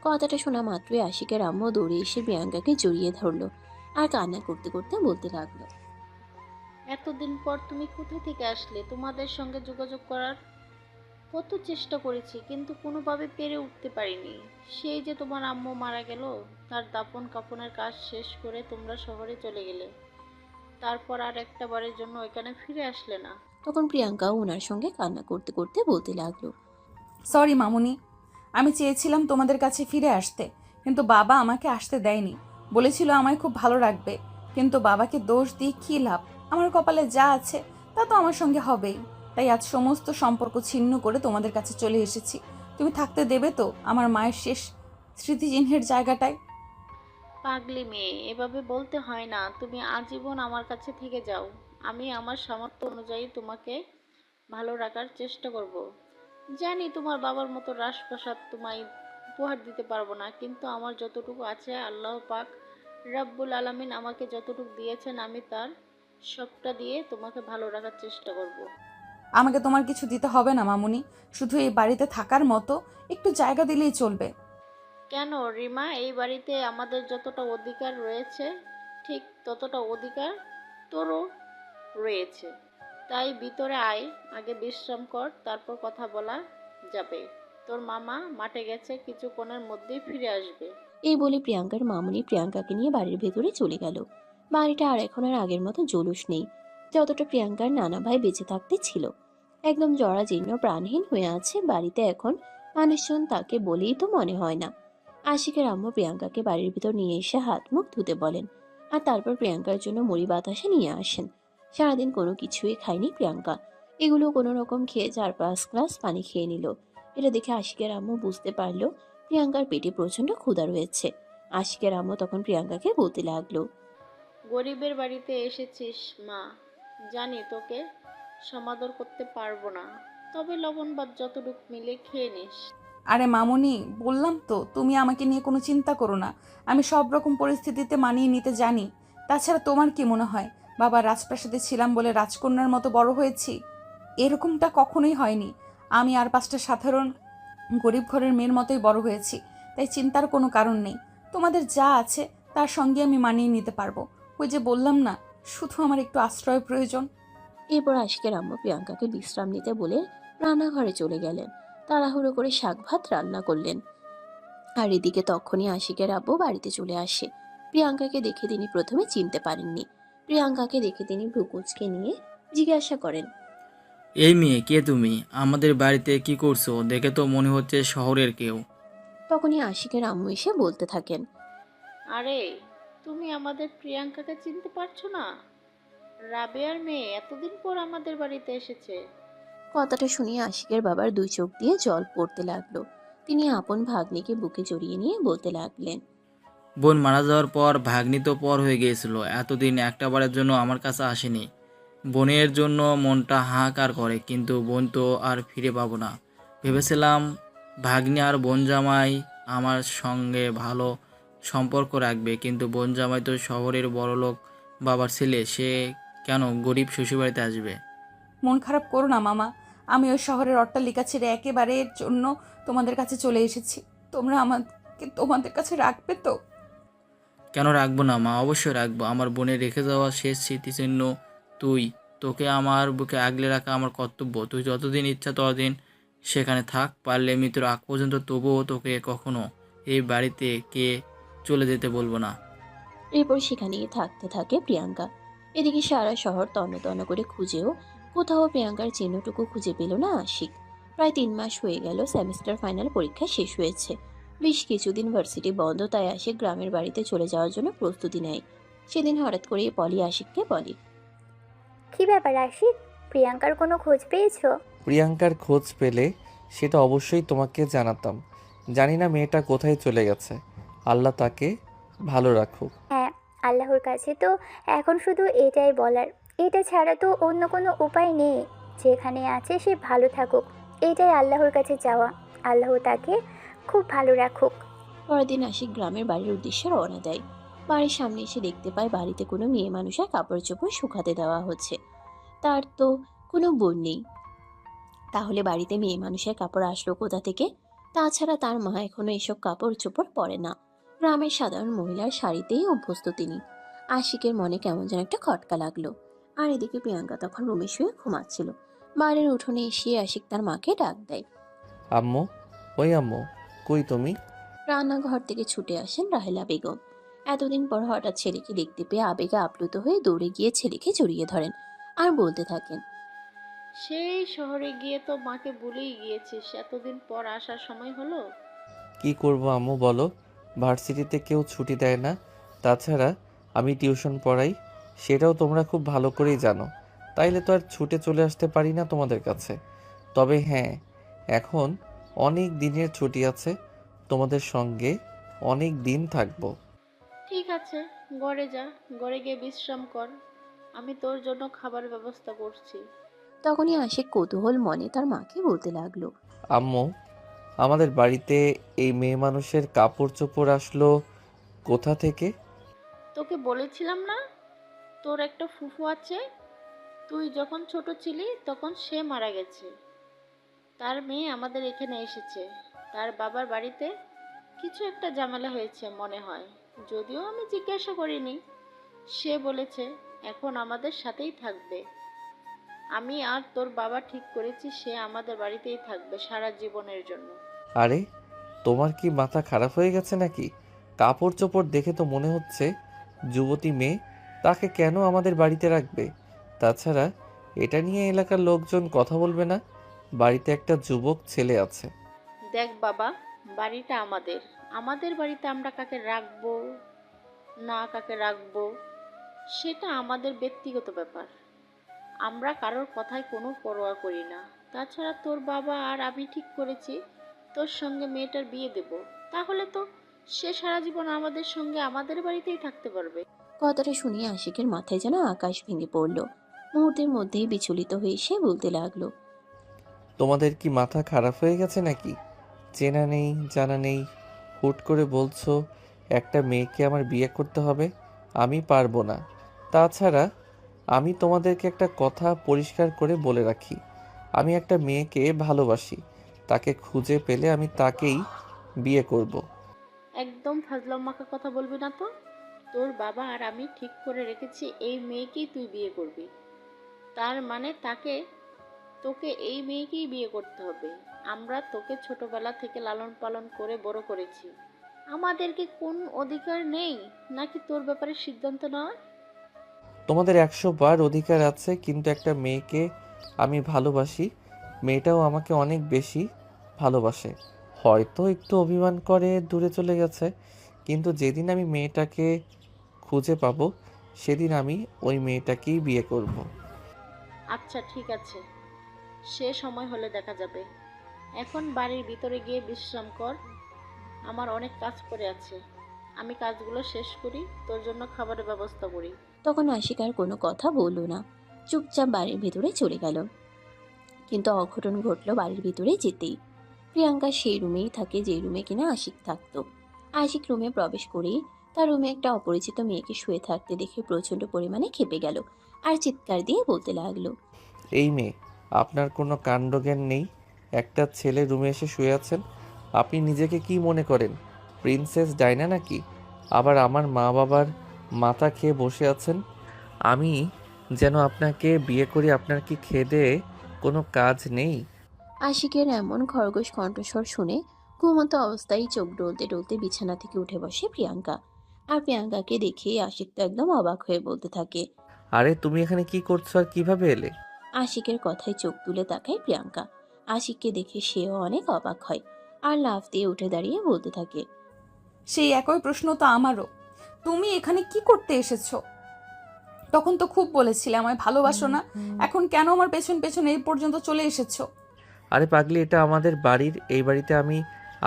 কথাটা শোনা মাত্রই আশিকের আম্মু দৌড়ে এসে প্রিয়াঙ্কাকে জড়িয়ে ধরলো আর কান্না করতে করতে বলতে লাগলো, এতদিন পর তুমি কোথা থেকে আসলে? তোমাদের সঙ্গে যোগাযোগ করার কত চেষ্টা করেছি, কিন্তু কোনোভাবে পেরে উঠতে পারিনি। সেই যে তোমার আম্মু মারা গেল, তার দাফন কাফনের কাজ শেষ করে তোমরা শহরে চলে গেলে, তারপর আর একটা বারের জন্য ওইখানে ফিরে আসলে না। তখন প্রিয়াঙ্কাও ওনার সঙ্গে কান্না করতে করতে বলতে লাগলো, সরি মামুনি, আমি চেয়েছিলাম তোমাদের কাছে ফিরে আসতে, কিন্তু বাবা আমাকে আসতে দেয়নি। বলেছিল আমায় খুব ভালো রাখবে, কিন্তু বাবাকে দোষ দিয়ে কী লাভ? আমার কপালে যা আছে তা তো আমার সঙ্গে হবেই। তাই আজ সমস্ত সম্পর্ক ছিন্ন করে তোমাদের কাছে চলে এসেছি। তুমি থাকতে দেবে তো আমার মায়ের শেষ স্মৃতিচিহ্নের জায়গাটায়? পাগলি মেয়ে, এভাবে বলতে হয় না। তুমি আজীবন আমার কাছে থেকে যাও। আমি আমার সামর্থ্য অনুযায়ী তোমাকে ভালো রাখার চেষ্টা করব। জানি তোমার বাবার মতো রাজপ্রাসাদ তোমায় উপহার দিতে পারবো না, কিন্তু আমার যতটুকু আছে আল্লাহ পাক রাব্বুল আলামিন আমাকে যতটুকু দিয়েছেন, আমি তার সবটা দিয়ে তোমাকে ভালো রাখার চেষ্টা করব। আমাকে তোমার কিছু দিতে হবে না মামুনি, শুধু এই বাড়িতে থাকার মতো একটু জায়গা দিলেই চলবে। কেন রিমা, এই বাড়িতে আমাদের যতটা অধিকার রয়েছে ঠিক ততটা অধিকার তোরও রয়েছে। তাই ভিতরে আয়, আগে বিশ্রাম কর, তারপর কথা বলা যাবে। তোর মামা মাঠে গেছে, কিছুক্ষণের মধ্যেই ফিরে আসবে। এই বলে প্রিয়াঙ্কার মামুনি প্রিয়াঙ্কাকে নিয়ে বাড়ির ভেতরে চলে গেল। বাড়িটা আর এখন আর আগের মতো জলুস নেই, যতটা প্রিয়াঙ্কার নানা ভাই বেঁচে থাকতে ছিল। একদম জরাজীর্ণ প্রাণহীন হয়ে আছে বাড়িতে। এখন মানুষজন তাকে বলেই তো মনে হয় না। আশিকের আম্মু প্রিয়াঙ্কাকে বাড়ির ভিতর নিয়ে এসে হাত মুখ ধুতে বলেন, আর তারপর প্রিয়াঙ্কার জন্য মুড়ি বাতাসা নিয়ে আসেন। সারাদিন কোনো কিছুই খায়নি প্রিয়াঙ্কা, এগুলো কোনো রকম খেয়ে 4-5 গ্লাস পানি খেয়ে নিল। এটা দেখে আশিকের আম্মু বুঝতে পারলো প্রিয়াঙ্কার পেটে প্রচন্ড ক্ষুধা রয়েছে। আশিকের আম্মু তখন প্রিয়াঙ্কাকে বলতে লাগলো, গরিবের বাড়িতে এসেছিস মা, জানি তোকে সমাদর করতে পারবো না, তবে লবণ ভাত যতটুক মিলে খেয়ে নিস। আরে মামুনি, বললাম তো তুমি আমাকে নিয়ে কোনো চিন্তা করো না। আমি সব রকম পরিস্থিতিতে মানিয়ে নিতে জানি। তাছাড়া তোমার কি মনে হয় বাবা রাজপ্রাসাদে ছিলাম বলে রাজকন্যার মতো বড় হয়েছি? এরকমটা কখনোই হয়নি। আমি আর 5টা সাধারণ গরিব ঘরের মেয়ের মতোই বড় হয়েছি। তাই চিন্তার কোনো কারণ নেই। তোমাদের যা আছে তার সঙ্গে আমি মানিয়ে নিতে পারবো। ওই যে বললাম না, শুধু আমার একটু আশ্রয় প্রয়োজন। এরপর আশিকের আম্মু প্রিয়াঙ্কাকে বিশ্রাম নিতে বলে রান্নাঘরে চলে গেলেন। তাড়াহুড়ো করে শাক ভাত রান্না করলেন। আর এদিকে তখনই আশিকের আব্বু বাড়িতে চলে আসে। প্রিয়াঙ্কাকে দেখে তিনি প্রথমে চিনতে পারেননি। প্রিয়াঙ্কাকে দেখে তিনি ভ্রুকুচকে নিয়ে জিজ্ঞাসা করেন, এই মেয়ে কে তুমি? আমাদের বাড়িতে কি করছো? দেখে তো মনে হচ্ছে শহরের কেউ। তখনই আশিকের আম্মু এসে বলতে থাকেন, আরে, তুমি আমাদের প্রিয়াঙ্কাকে চিনতে পারছো না? রাবেয়ার মেয়ে এতদিন পর আমাদের বাড়িতে এসেছে। কথাটা শুনিয়ে আশিকের বাবার 2 চোখ দিয়ে জল পড়তে লাগলো। তিনি আপন ভাগ্নিকে বুকে জড়িয়ে নিয়ে বলতে লাগলেন, বোন মারা যাওয়ার পর ভাগ্নি তো পর হয়ে গিয়েছিল, এতদিন একটা বারের জন্য আমার কাছে আসেনি। বোনের জন্য মনটা হাহাকার করে, কিন্তু বোন তো আর ফিরে পাবো না। ভেবেছিলাম ভাগ্নি আর বোন জামাই আমার সঙ্গে ভালো সম্পর্ক রাখবে, কিন্তু বোন জামাই তো শহরের বড়লোক বাবার ছেলে, সে কেন গরিব শ্বশুরবাড়িতে আসবে? মন খারাপ করো না মামা, আমি ওই শহরের অট্টালিকা ছেড়ে একেবারের জন্য তোমাদের কাছে চলে এসেছি। তোমরা আমাকে তোমাদের কাছে রাখবে তো? কেন রাখবো না মা, অবশ্যই রাখবো। আমার বোনের রেখে যাওয়া শেষ স্মৃতিচিহ্ন তুই। তোকে আমার বুকে আগলে রাখা আমার কর্তব্য। তুই যতদিন ইচ্ছা ততদিন সেখানে থাক, পারলে মৃত্যুর আগ পর্যন্ত। তবুও তোকে কখনো এই বাড়িতে কে চলে যেতে বলবো না। এরপর সেখানেই থাকতে থাকে প্রিয়াঙ্কা। এদিকে সারা শহর তন্ন তন্ন করে খুঁজেও কোথাও প্রিয়াঙ্কার চিহ্নটুকু খুঁজে পেল না আশিক। প্রায় 3 মাস হয়ে গেল সেমিস্টার ফাইনাল পরীক্ষা শেষ হয়েছে। বেশ কিছুদিন ভার্সিটি বন্ধ, তাই আশিক গ্রামের বাড়িতে চলে যাওয়ার জন্য প্রস্তুতি নেয়। সেদিন হঠাৎ করে পলি আশিককে বলে, কি ব্যাপার আশিক, প্রিয়াঙ্কার কোনো খোঁজ পেয়েছো? প্রিয়াঙ্কার খোঁজ পেলে সেটা অবশ্যই তোমাকে জানাতাম। জানি না মেয়েটা কোথায় চলে গেছে, আল্লাহ তাকে ভালো রাখুক। হ্যাঁ, আল্লাহর কাছে তো এখন শুধু এটাই বলার, এটা ছাড়া তো অন্য কোনো উপায় নেই। যেখানে আছে সে ভালো থাকুক, এটাই আল্লাহর কাছে চাওয়া। আল্লাহ তাকে খুব ভালো রাখুক। পরের দিন আশিক গ্রামের বাড়ির উদ্দেশ্যে রওনা দেয়। বাড়ির সামনে এসে দেখতে পায় বাড়িতে কোনো মেয়ে মানুষের কাপড় চোপড় শুকাতে দেওয়া হচ্ছে। তার তো কোনো বোন নেই, তাহলে বাড়িতে মেয়ে মানুষের কাপড় আসলো কোথা থেকে? তাছাড়া তার মা এখনো এসব কাপড় চোপড় পরে না। গ্রামের সাধারণ মহিলার শাড়িতেই অভ্যস্ত তিনি। আশিকের মনে কেমন যেন একটা খটকা লাগলো। আর এদিকে প্রিয়াঙ্কা তখন রুমে শুয়ে ঘুমাচ্ছিল। বাড়ির উঠোনে এসে আশিক তার মাকে ডাক দেয়। আম্মু, ওই আম্মু, কই তুমি? রান্নাঘর থেকে ছুটে আসেন রাহেলা বেগম। এতদিন পর হঠাৎ ছেলেকে দেখতে পেয়ে আবেগে আপ্লুত হয়ে দৌড়ে গিয়ে ছেলেকে জড়িয়ে ধরেন আর বলতে থাকেন, সেই শহরে গিয়ে তো মাকে ভুলেই গিয়েছিস, এতদিন পর আসার সময় হলো। কি করব আম্মু বলো, ভার্সিটিতে কেউ ছুটি দেয় না। তাছাড়া আমি টিউশন পড়াই, সেটাও তোমরা খুব ভালো করেই জানো। তাইলে তো আর ছুটে চলে আসতে পারি না তোমাদের কাছে। তবে হ্যাঁ, এখন অনেক দিনের ছুটি আছে, তোমাদের সঙ্গে অনেক দিন থাকবো। ঠিক আছে, ঘরে যা, ঘরে গিয়ে বিশ্রাম কর, আমি তোর জন্য খাবার ব্যবস্থা করছি। তখনই আশিক কৌতূহল মনে তার মাকে বলতে লাগলো, আম্মু, আমাদের বাড়িতে এই মেয়ে মানুষের কাপড় চোপড় আসলো কোথা থেকে? তোকে বলেছিলাম না তোর একটা ফুফু আছে, তুই যখন ছোট ছিলি তখন সে মারা গেছে। তার মেয়ে আমাদের এখানে এসেছে। তার বাবার বাড়িতে কিছু একটা ঝামেলা হয়েছে মনে হয়, যদিও আমি জিজ্ঞাসা করিনি। সে বলেছে এখন আমাদের সাথেই থাকবে। আমি আর তোর বাবা ঠিক করেছি সে আমাদের বাড়িতেই থাকবে সারা জীবনের জন্য। আরে, তোমার কি মাথা খারাপ হয়ে গেছে নাকি? কাপড় চোপড় দেখে তো মনে হচ্ছে যুবতী মেয়ে, তাকে কেন আমাদের বাড়িতে রাখবে? তাছাড়া এটা নিয়ে এলাকার লোকজন কথা বলবে না? বাড়িতে একটা যুবক ছেলে আছে। দেখ বাবা, বাড়িটা আমাদের। আমাদের বাড়িতে আমরা কাকে রাখবো না কাকে রাখবো সেটা আমাদের ব্যক্তিগত ব্যাপার। আমরা কারোর কথায় কোনো পরোয়া করি না। তাছাড়া তোর বাবা আর আমি ঠিক করেছি তোর সঙ্গে মেয়েটার বিয়ে দেব। তাহলে তো সে সারা জীবন আমাদের সঙ্গে আমাদের বাড়িতেই থাকতে পারবে। কথাটা শুনিয়ে আশিকের মাথায় যেন আকাশ ভেঙে পড়ল। মুহূর্তের মধ্যেই বিচলিত হয়ে সে বলতে লাগলো, তোমাদের কি মাথা খারাপ হয়ে গেছে নাকি? চেনা নেই জানা নেই, হুট করে বলছো একটা মেয়েকে আমার বিয়ে করতে হবে। আমি পারবো না। তাছাড়া আমি তোমাদেরকে একটা কথা পরিষ্কার করে বলে রাখি, আমি একটা মেয়েকে ভালোবাসি। তাকে খুঁজে পেলে আমি তাকেই বিয়ে করব। একদম ফাজলাম মাখা কথা বলবি না তো। তোর বাবা আর আমি ঠিক করে রেখেছি এই মেয়েকেই তুই বিয়ে করবি। তার মানে তোকে এই মেয়েকেই বিয়ে করতে হবে। আমরা তোকে ছোটবেলা থেকে লালন পালন করে বড় করেছি। আমাদের কি কোন অধিকার নেই নাকি তোর ব্যাপারে সিদ্ধান্ত নেওয়ার? তোমাদের 100 বার অধিকার আছে, কিন্তু একটা মেয়েকে আমি ভালোবাসি, মেয়েটাও আমাকে অনেক বেশি ভালোবাসে। হয়তো একটু অভিমান করে দূরে চলে গেছে, কিন্তু যেদিন আমি মেয়েটাকে খুঁজে পাবো সেদিন আমি ওই মেয়েটাকেই বিয়ে করব। আচ্ছা ঠিক আছে, সে সময় হলে দেখা যাবে। এখন বাড়ির ভিতরে গিয়ে বিশ্রাম কর, আমার অনেক কাজ পড়ে আছে। আমি কাজগুলো শেষ করি, তোর জন্য খাবারের ব্যবস্থা করি। তখন আশিক আর কোনো কথা বলল না, চুপচাপ বাড়ির ভিতরে চলে গেল। কিন্তু অঘটন ঘটল বাড়ির ভিতরে যেতেই। প্রিয়াঙ্কা সেই রুমেই থাকে যে রুমে কিনা আশিক থাকতো। আশিক রুমে প্রবেশ করেই তার রুমে একটা অপরিচিত মেয়েকে শুয়ে থাকতে দেখে প্রচণ্ড পরিমাণে ক্ষেপে গেল আর চিৎকার দিয়ে বলতে লাগলো, এই মেয়ে, আপনার কোনো কাণ্ডজ্ঞান নেই? একটা ছেলে রুমে এসে শুয়ে আছেন। আপনি নিজেকে কি মনে করেন, প্রিন্সেস ডায়না নাকি? আবার আমার মা বাবার মাথা খেয়ে বসে আছেন। আমি যেন আপনাকে বিয়ে করি, আপনার কি খেদে কোনো কাজ নেই? আশিকের এমন খরগোশ কণ্ঠস্বর শুনে ঘুমন্ত অবস্থায় চোখ ডলতে ডলতে বিছানা থেকে উঠে বসে প্রিয়াঙ্কা। আর প্রিয়াঙ্কাকে দেখে আশিক তো একদম অবাক হয়ে বলতে থাকে। আরে তুমি এখানে কি করছো আর কিভাবে এলে? আশিকের কথায় চোখ তুলে তাকায় প্রিয়াঙ্কা। আশিককে দেখে সেও অনেক অবাক হয় আর লাফ দিয়ে উঠে দাঁড়িয়ে বলতে থাকে, সেই একই প্রশ্ন তো আমারও। তুমি এখানে কি করতে এসেছো? তখন তো খুব বলেছিলে আমায় ভালোবাসো না, এখন কেন আমার পেছন পেছন এই পর্যন্ত চলে এসেছো? আরে পাগলি, এটা আমাদের বাড়ির, এই বাড়িতে আমি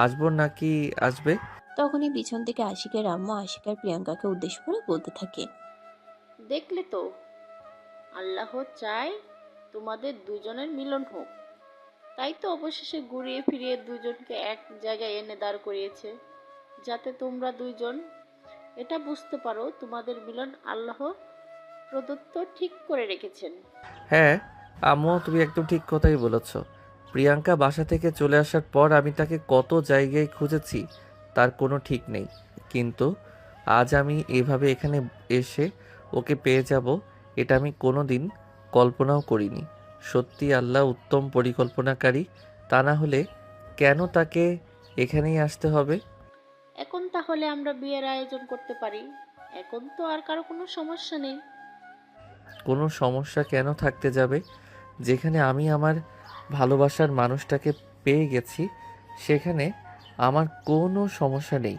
আসবো নাকি আসবে? তখনই পিছন থেকে আশিকের আম্মু আশিক আর প্রিয়াঙ্কাকে উদ্দেশ্য করে বলতে থাকে, দেখলে তো, আল্লাহ চায় তোমাদের দুজনের মিলন হোক, তাই তো অবশেষে ঘুরিয়ে ফিরিয়ে দুজনকে এক জায়গায় এনে দাঁড় করিয়েছে, যাতে তোমরা দুইজন এটা বুঝতে পারো তোমাদের মিলন আল্লাহ প্রদত্ত ঠিক করে রেখেছেন। হ্যাঁ আম্মু, তুমি একদম ঠিক কথাই বলেছ। প্রিয়াঙ্কা বাসা থেকে চলে আসার পর আমি তাকে কত জায়গায় খুঁজেছি, তার কোনো ঠিক নেই। কিন্তু আজ আমি এভাবে এখানে এসে ওকে পেয়ে যাব, এটা আমি কোনো দিন কল্পনাও করিনি। সত্যি আল্লাহ উত্তম পরিকল্পনাকারী, তা না হলে কেন তাকে এখানেই আসতে হবে? এখন তাহলে আমরা বিয়ের আয়োজন করতে পারি, এখন তো আর কারো কোনো সমস্যা নেই। কোনো সমস্যা কেন থাকতে যাবে? যেখানে আমি আমার ভালোবাসার মানুষটাকে পেয়ে গেছি, সেখানে আমার কোনো সমস্যা নেই।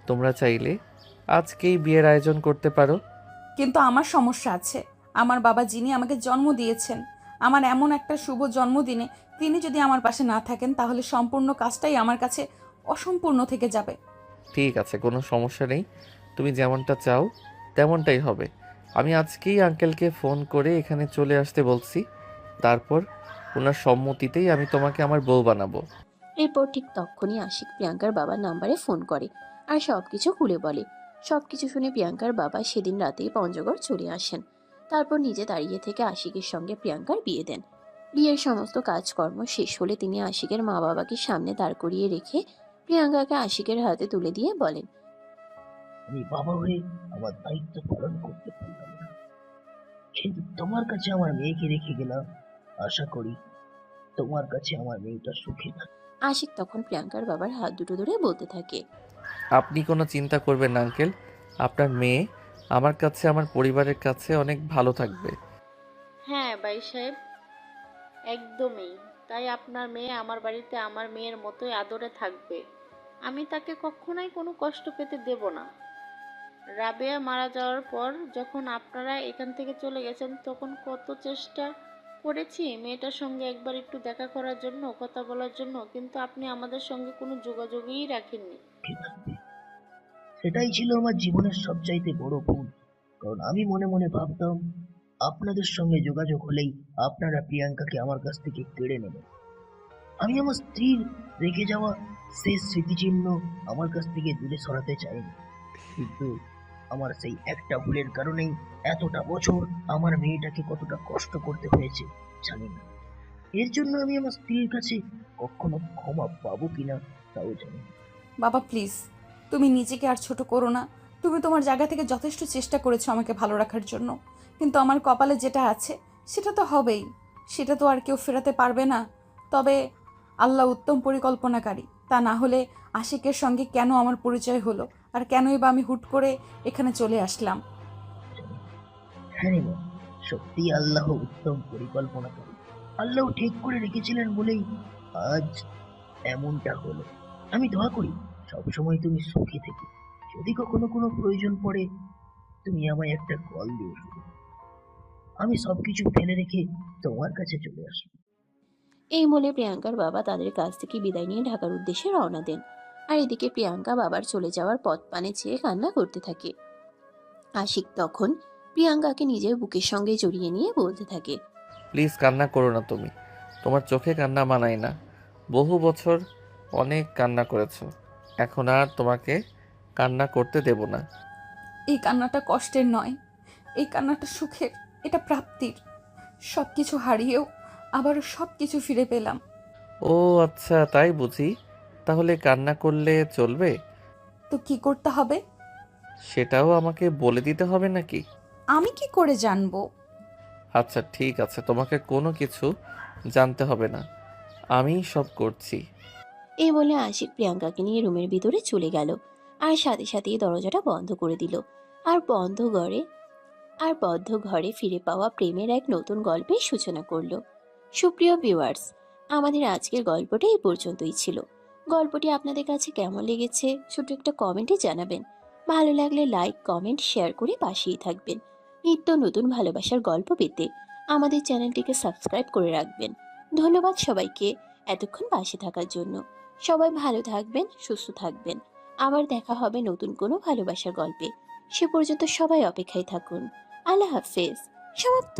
তোমরা চাইলে আজকেই বিয়ের আয়োজন করতে পারো। কিন্তু আমার সমস্যা আছে। আমার বাবা যিনি আমাকে জন্ম দিয়েছেন, আমার এমন একটা শুভ জন্মদিনে তিনি যদি আমার পাশে না থাকেন, তাহলে সম্পূর্ণ কাজটাই আমার কাছে অসম্পূর্ণ থেকে যাবে। ঠিক আছে, কোনো সমস্যা নেই। তুমি যেমনটা চাও তেমনটাই হবে। আমি আজকেই আঙ্কেলকে ফোন করে এখানে চলে আসতে বলছি। তারপর ওনার সম্মতিতেই আমি তোমাকে আমার বউ বানাবো। এরপর ঠিক তখনই আশিক প্রিয়াঙ্কার বাবার নাম্বারে ফোন করে আর সবকিছু খুলে বলে। সবকিছু শুনে প্রিয়াঙ্কার বাবা সেদিন রাতেই পঞ্চগড় চলে আসেন। তারপর নিজে দাঁড়িয়ে থেকে আশিকের সঙ্গে প্রিয়াঙ্কার বিয়ে দেন। বিয়ের সমস্ত কাজকর্ম শেষ হলে তিনি আশিকের মা বাবাকে সামনে দাঁড় করিয়ে রেখে প্রিয়াঙ্কাকে আশিকের হাতে তুলে দিয়ে বলেন, আমি বাবা হয়ে আমার দায়িত্ব পালন করতে পারলাম না, কিন্তু তোমার কাছে আমার মেয়েকে রেখে গেলাম। আশা করি তোমার কাছে আমার মেয়েটা সুখী থাকে। আশিক তখন প্রিয়াঙ্কার বাবার হাত দুটো ধরে বলতে থাকে, আপনি কোনো চিন্তা করবেন না আঙ্কেল, আপনার মেয়ে আমার কাছে, আমার পরিবারের কাছে অনেক ভালো থাকবে। হ্যাঁ ভাই সাহেব, একদমই তাই। আপনার মেয়ে আমার বাড়িতে আমার মেয়ের মতোই আদরে থাকবে। আমি তাকে কখনোই কোনো কষ্ট পেতে দেব না। রাবেয়া মারা যাওয়ার পর যখন আপনারা এখান থেকে চলে গেছেন, তখন কত চেষ্টা করেছি মেয়েটার সঙ্গে একবার একটু দেখা করার জন্য, কথা বলার জন্য, কিন্তু আপনি আমাদের সঙ্গে কোনো যোগাযোগই রাখেননি। সুখী থাকবে, সেটাই ছিল আমার জীবনের সবচাইতে বড় ভুল। কারণ আমি মনে মনে ভাবতাম আপনাদের সঙ্গে যোগাযোগ হলেই আপনারা প্রিয়াঙ্কাকে আমার কাছ থেকে কেড়ে নেবেন। আমি আমার স্ত্রীর রেখে যাওয়া শেষ স্মৃতিচিহ্ন আমার কাছ থেকে দূরে সরাতে চাইনি। কিন্তু আমার সেই একটা ভুলের কারণেই এতটা বছর আমার মেয়েটাকে কতটা কষ্ট করতে হয়েছে জানি না। এর জন্য আমি আমার স্ত্রীর কাছে কখনো ক্ষমা পাবো কিনা তাও জানি না। বাবা প্লিজ, তুমি নিজেকে আর ছোট করো না। তুমি তোমার জায়গা থেকে যথেষ্ট চেষ্টা করেছো আমাকে ভালো রাখার জন্য, কিন্তু আমার কপালে যেটা আছে সেটা তো হবেই, সেটা তো আর কেউ ফেরাতে পারবে না। তবে আল্লাহ উত্তম পরিকল্পনাকারী, তা না হলে আশিকের সঙ্গে কেন আমার পরিচয় হলো, আর কেনই বা আমি হুট করে এখানে চলে আসলাম? হ্যাঁ রে মা, সত্যি আল্লাহ উত্তম পরিকল্পনা করে আল্লাহ ঠিক করে রেখেছিলেন বলেই আজ এমনটা হলো। আমি দোয়া করি সবসময় তুমি সুখী থেকে। যদি কখনো কোনো প্রয়োজন পড়ে তুমি আমায় একটা কল দিও শুধু। আমি সবকিছু ফেলে রেখে তোমার কাছে চলে আসবো। এই বলে প্রিয়াঙ্কার বাবা তাদের কাছ থেকে বিদায় নিয়ে ঢাকার উদ্দেশ্যে রওনা দেন। আর এদিকে প্রিয়াঙ্কা বাবার চলে যাওয়ার পথ পানে চেয়ে কান্না করতে থাকে। আশিক তখন প্রিয়াঙ্কাকে নিজের বুকের সঙ্গে জড়িয়ে নিয়ে বলতে থাকে, প্লিজ কান্না করো না তুমি, তোমার চোখে কান্না মানায় না। বহু বছর অনেক কান্না করেছো, এখন আর তোমাকে কান্না করতে দেব না। এই কান্নাটা কষ্টের নয়, এই কান্নাটা সুখের, এটা প্রাপ্তির। সব কিছু হারিয়েও আবারও সব কিছু ফিরে পেলাম। ও আচ্ছা, তাই বুঝি। তাহলে কান্না করলে চলবে? তো কি করতে হবে? সেটাও আমাকে বলে দিতে হবে নাকি? আমি কি করে জানবো? আচ্ছা ঠিক আছে, তোমাকে কোনো কিছু জানতে হবে না, আমি সব করছি। এই বলে আশিক প্রিয়াঙ্কাকে নিয়ে রুমের ভিতরে চলে গেল আর সাথে সাথেই দরজাটা বন্ধ করে দিল। আর বদ্ধ ঘরে ফিরে পাওয়া প্রেমের এক নতুন গল্পের সূচনা করলো। সুপ্রিয় ভিউয়ার্স, আমাদের আজকের গল্পটা এই পর্যন্তই ছিল। গল্পটি আপনাদের কাছে কেমন লেগেছে ছোট একটা কমেন্টে জানাবেন। ভালো লাগলে লাইক, কমেন্ট, শেয়ার করে পাশেই থাকবেন। নিত্য নতুন ভালোবাসার গল্প পেতে আমাদের চ্যানেলটিকে সাবস্ক্রাইব করে রাখবেন। ধন্যবাদ সবাইকে এতক্ষণ পাশে থাকার জন্য। সবাই ভালো থাকবেন, সুস্থ থাকবেন। আবার দেখা হবে নতুন কোনো ভালোবাসার গল্পে। সে পর্যন্ত সবাই অপেক্ষায় থাকুন। আল্লাহ হাফেজ। সমাপ্ত।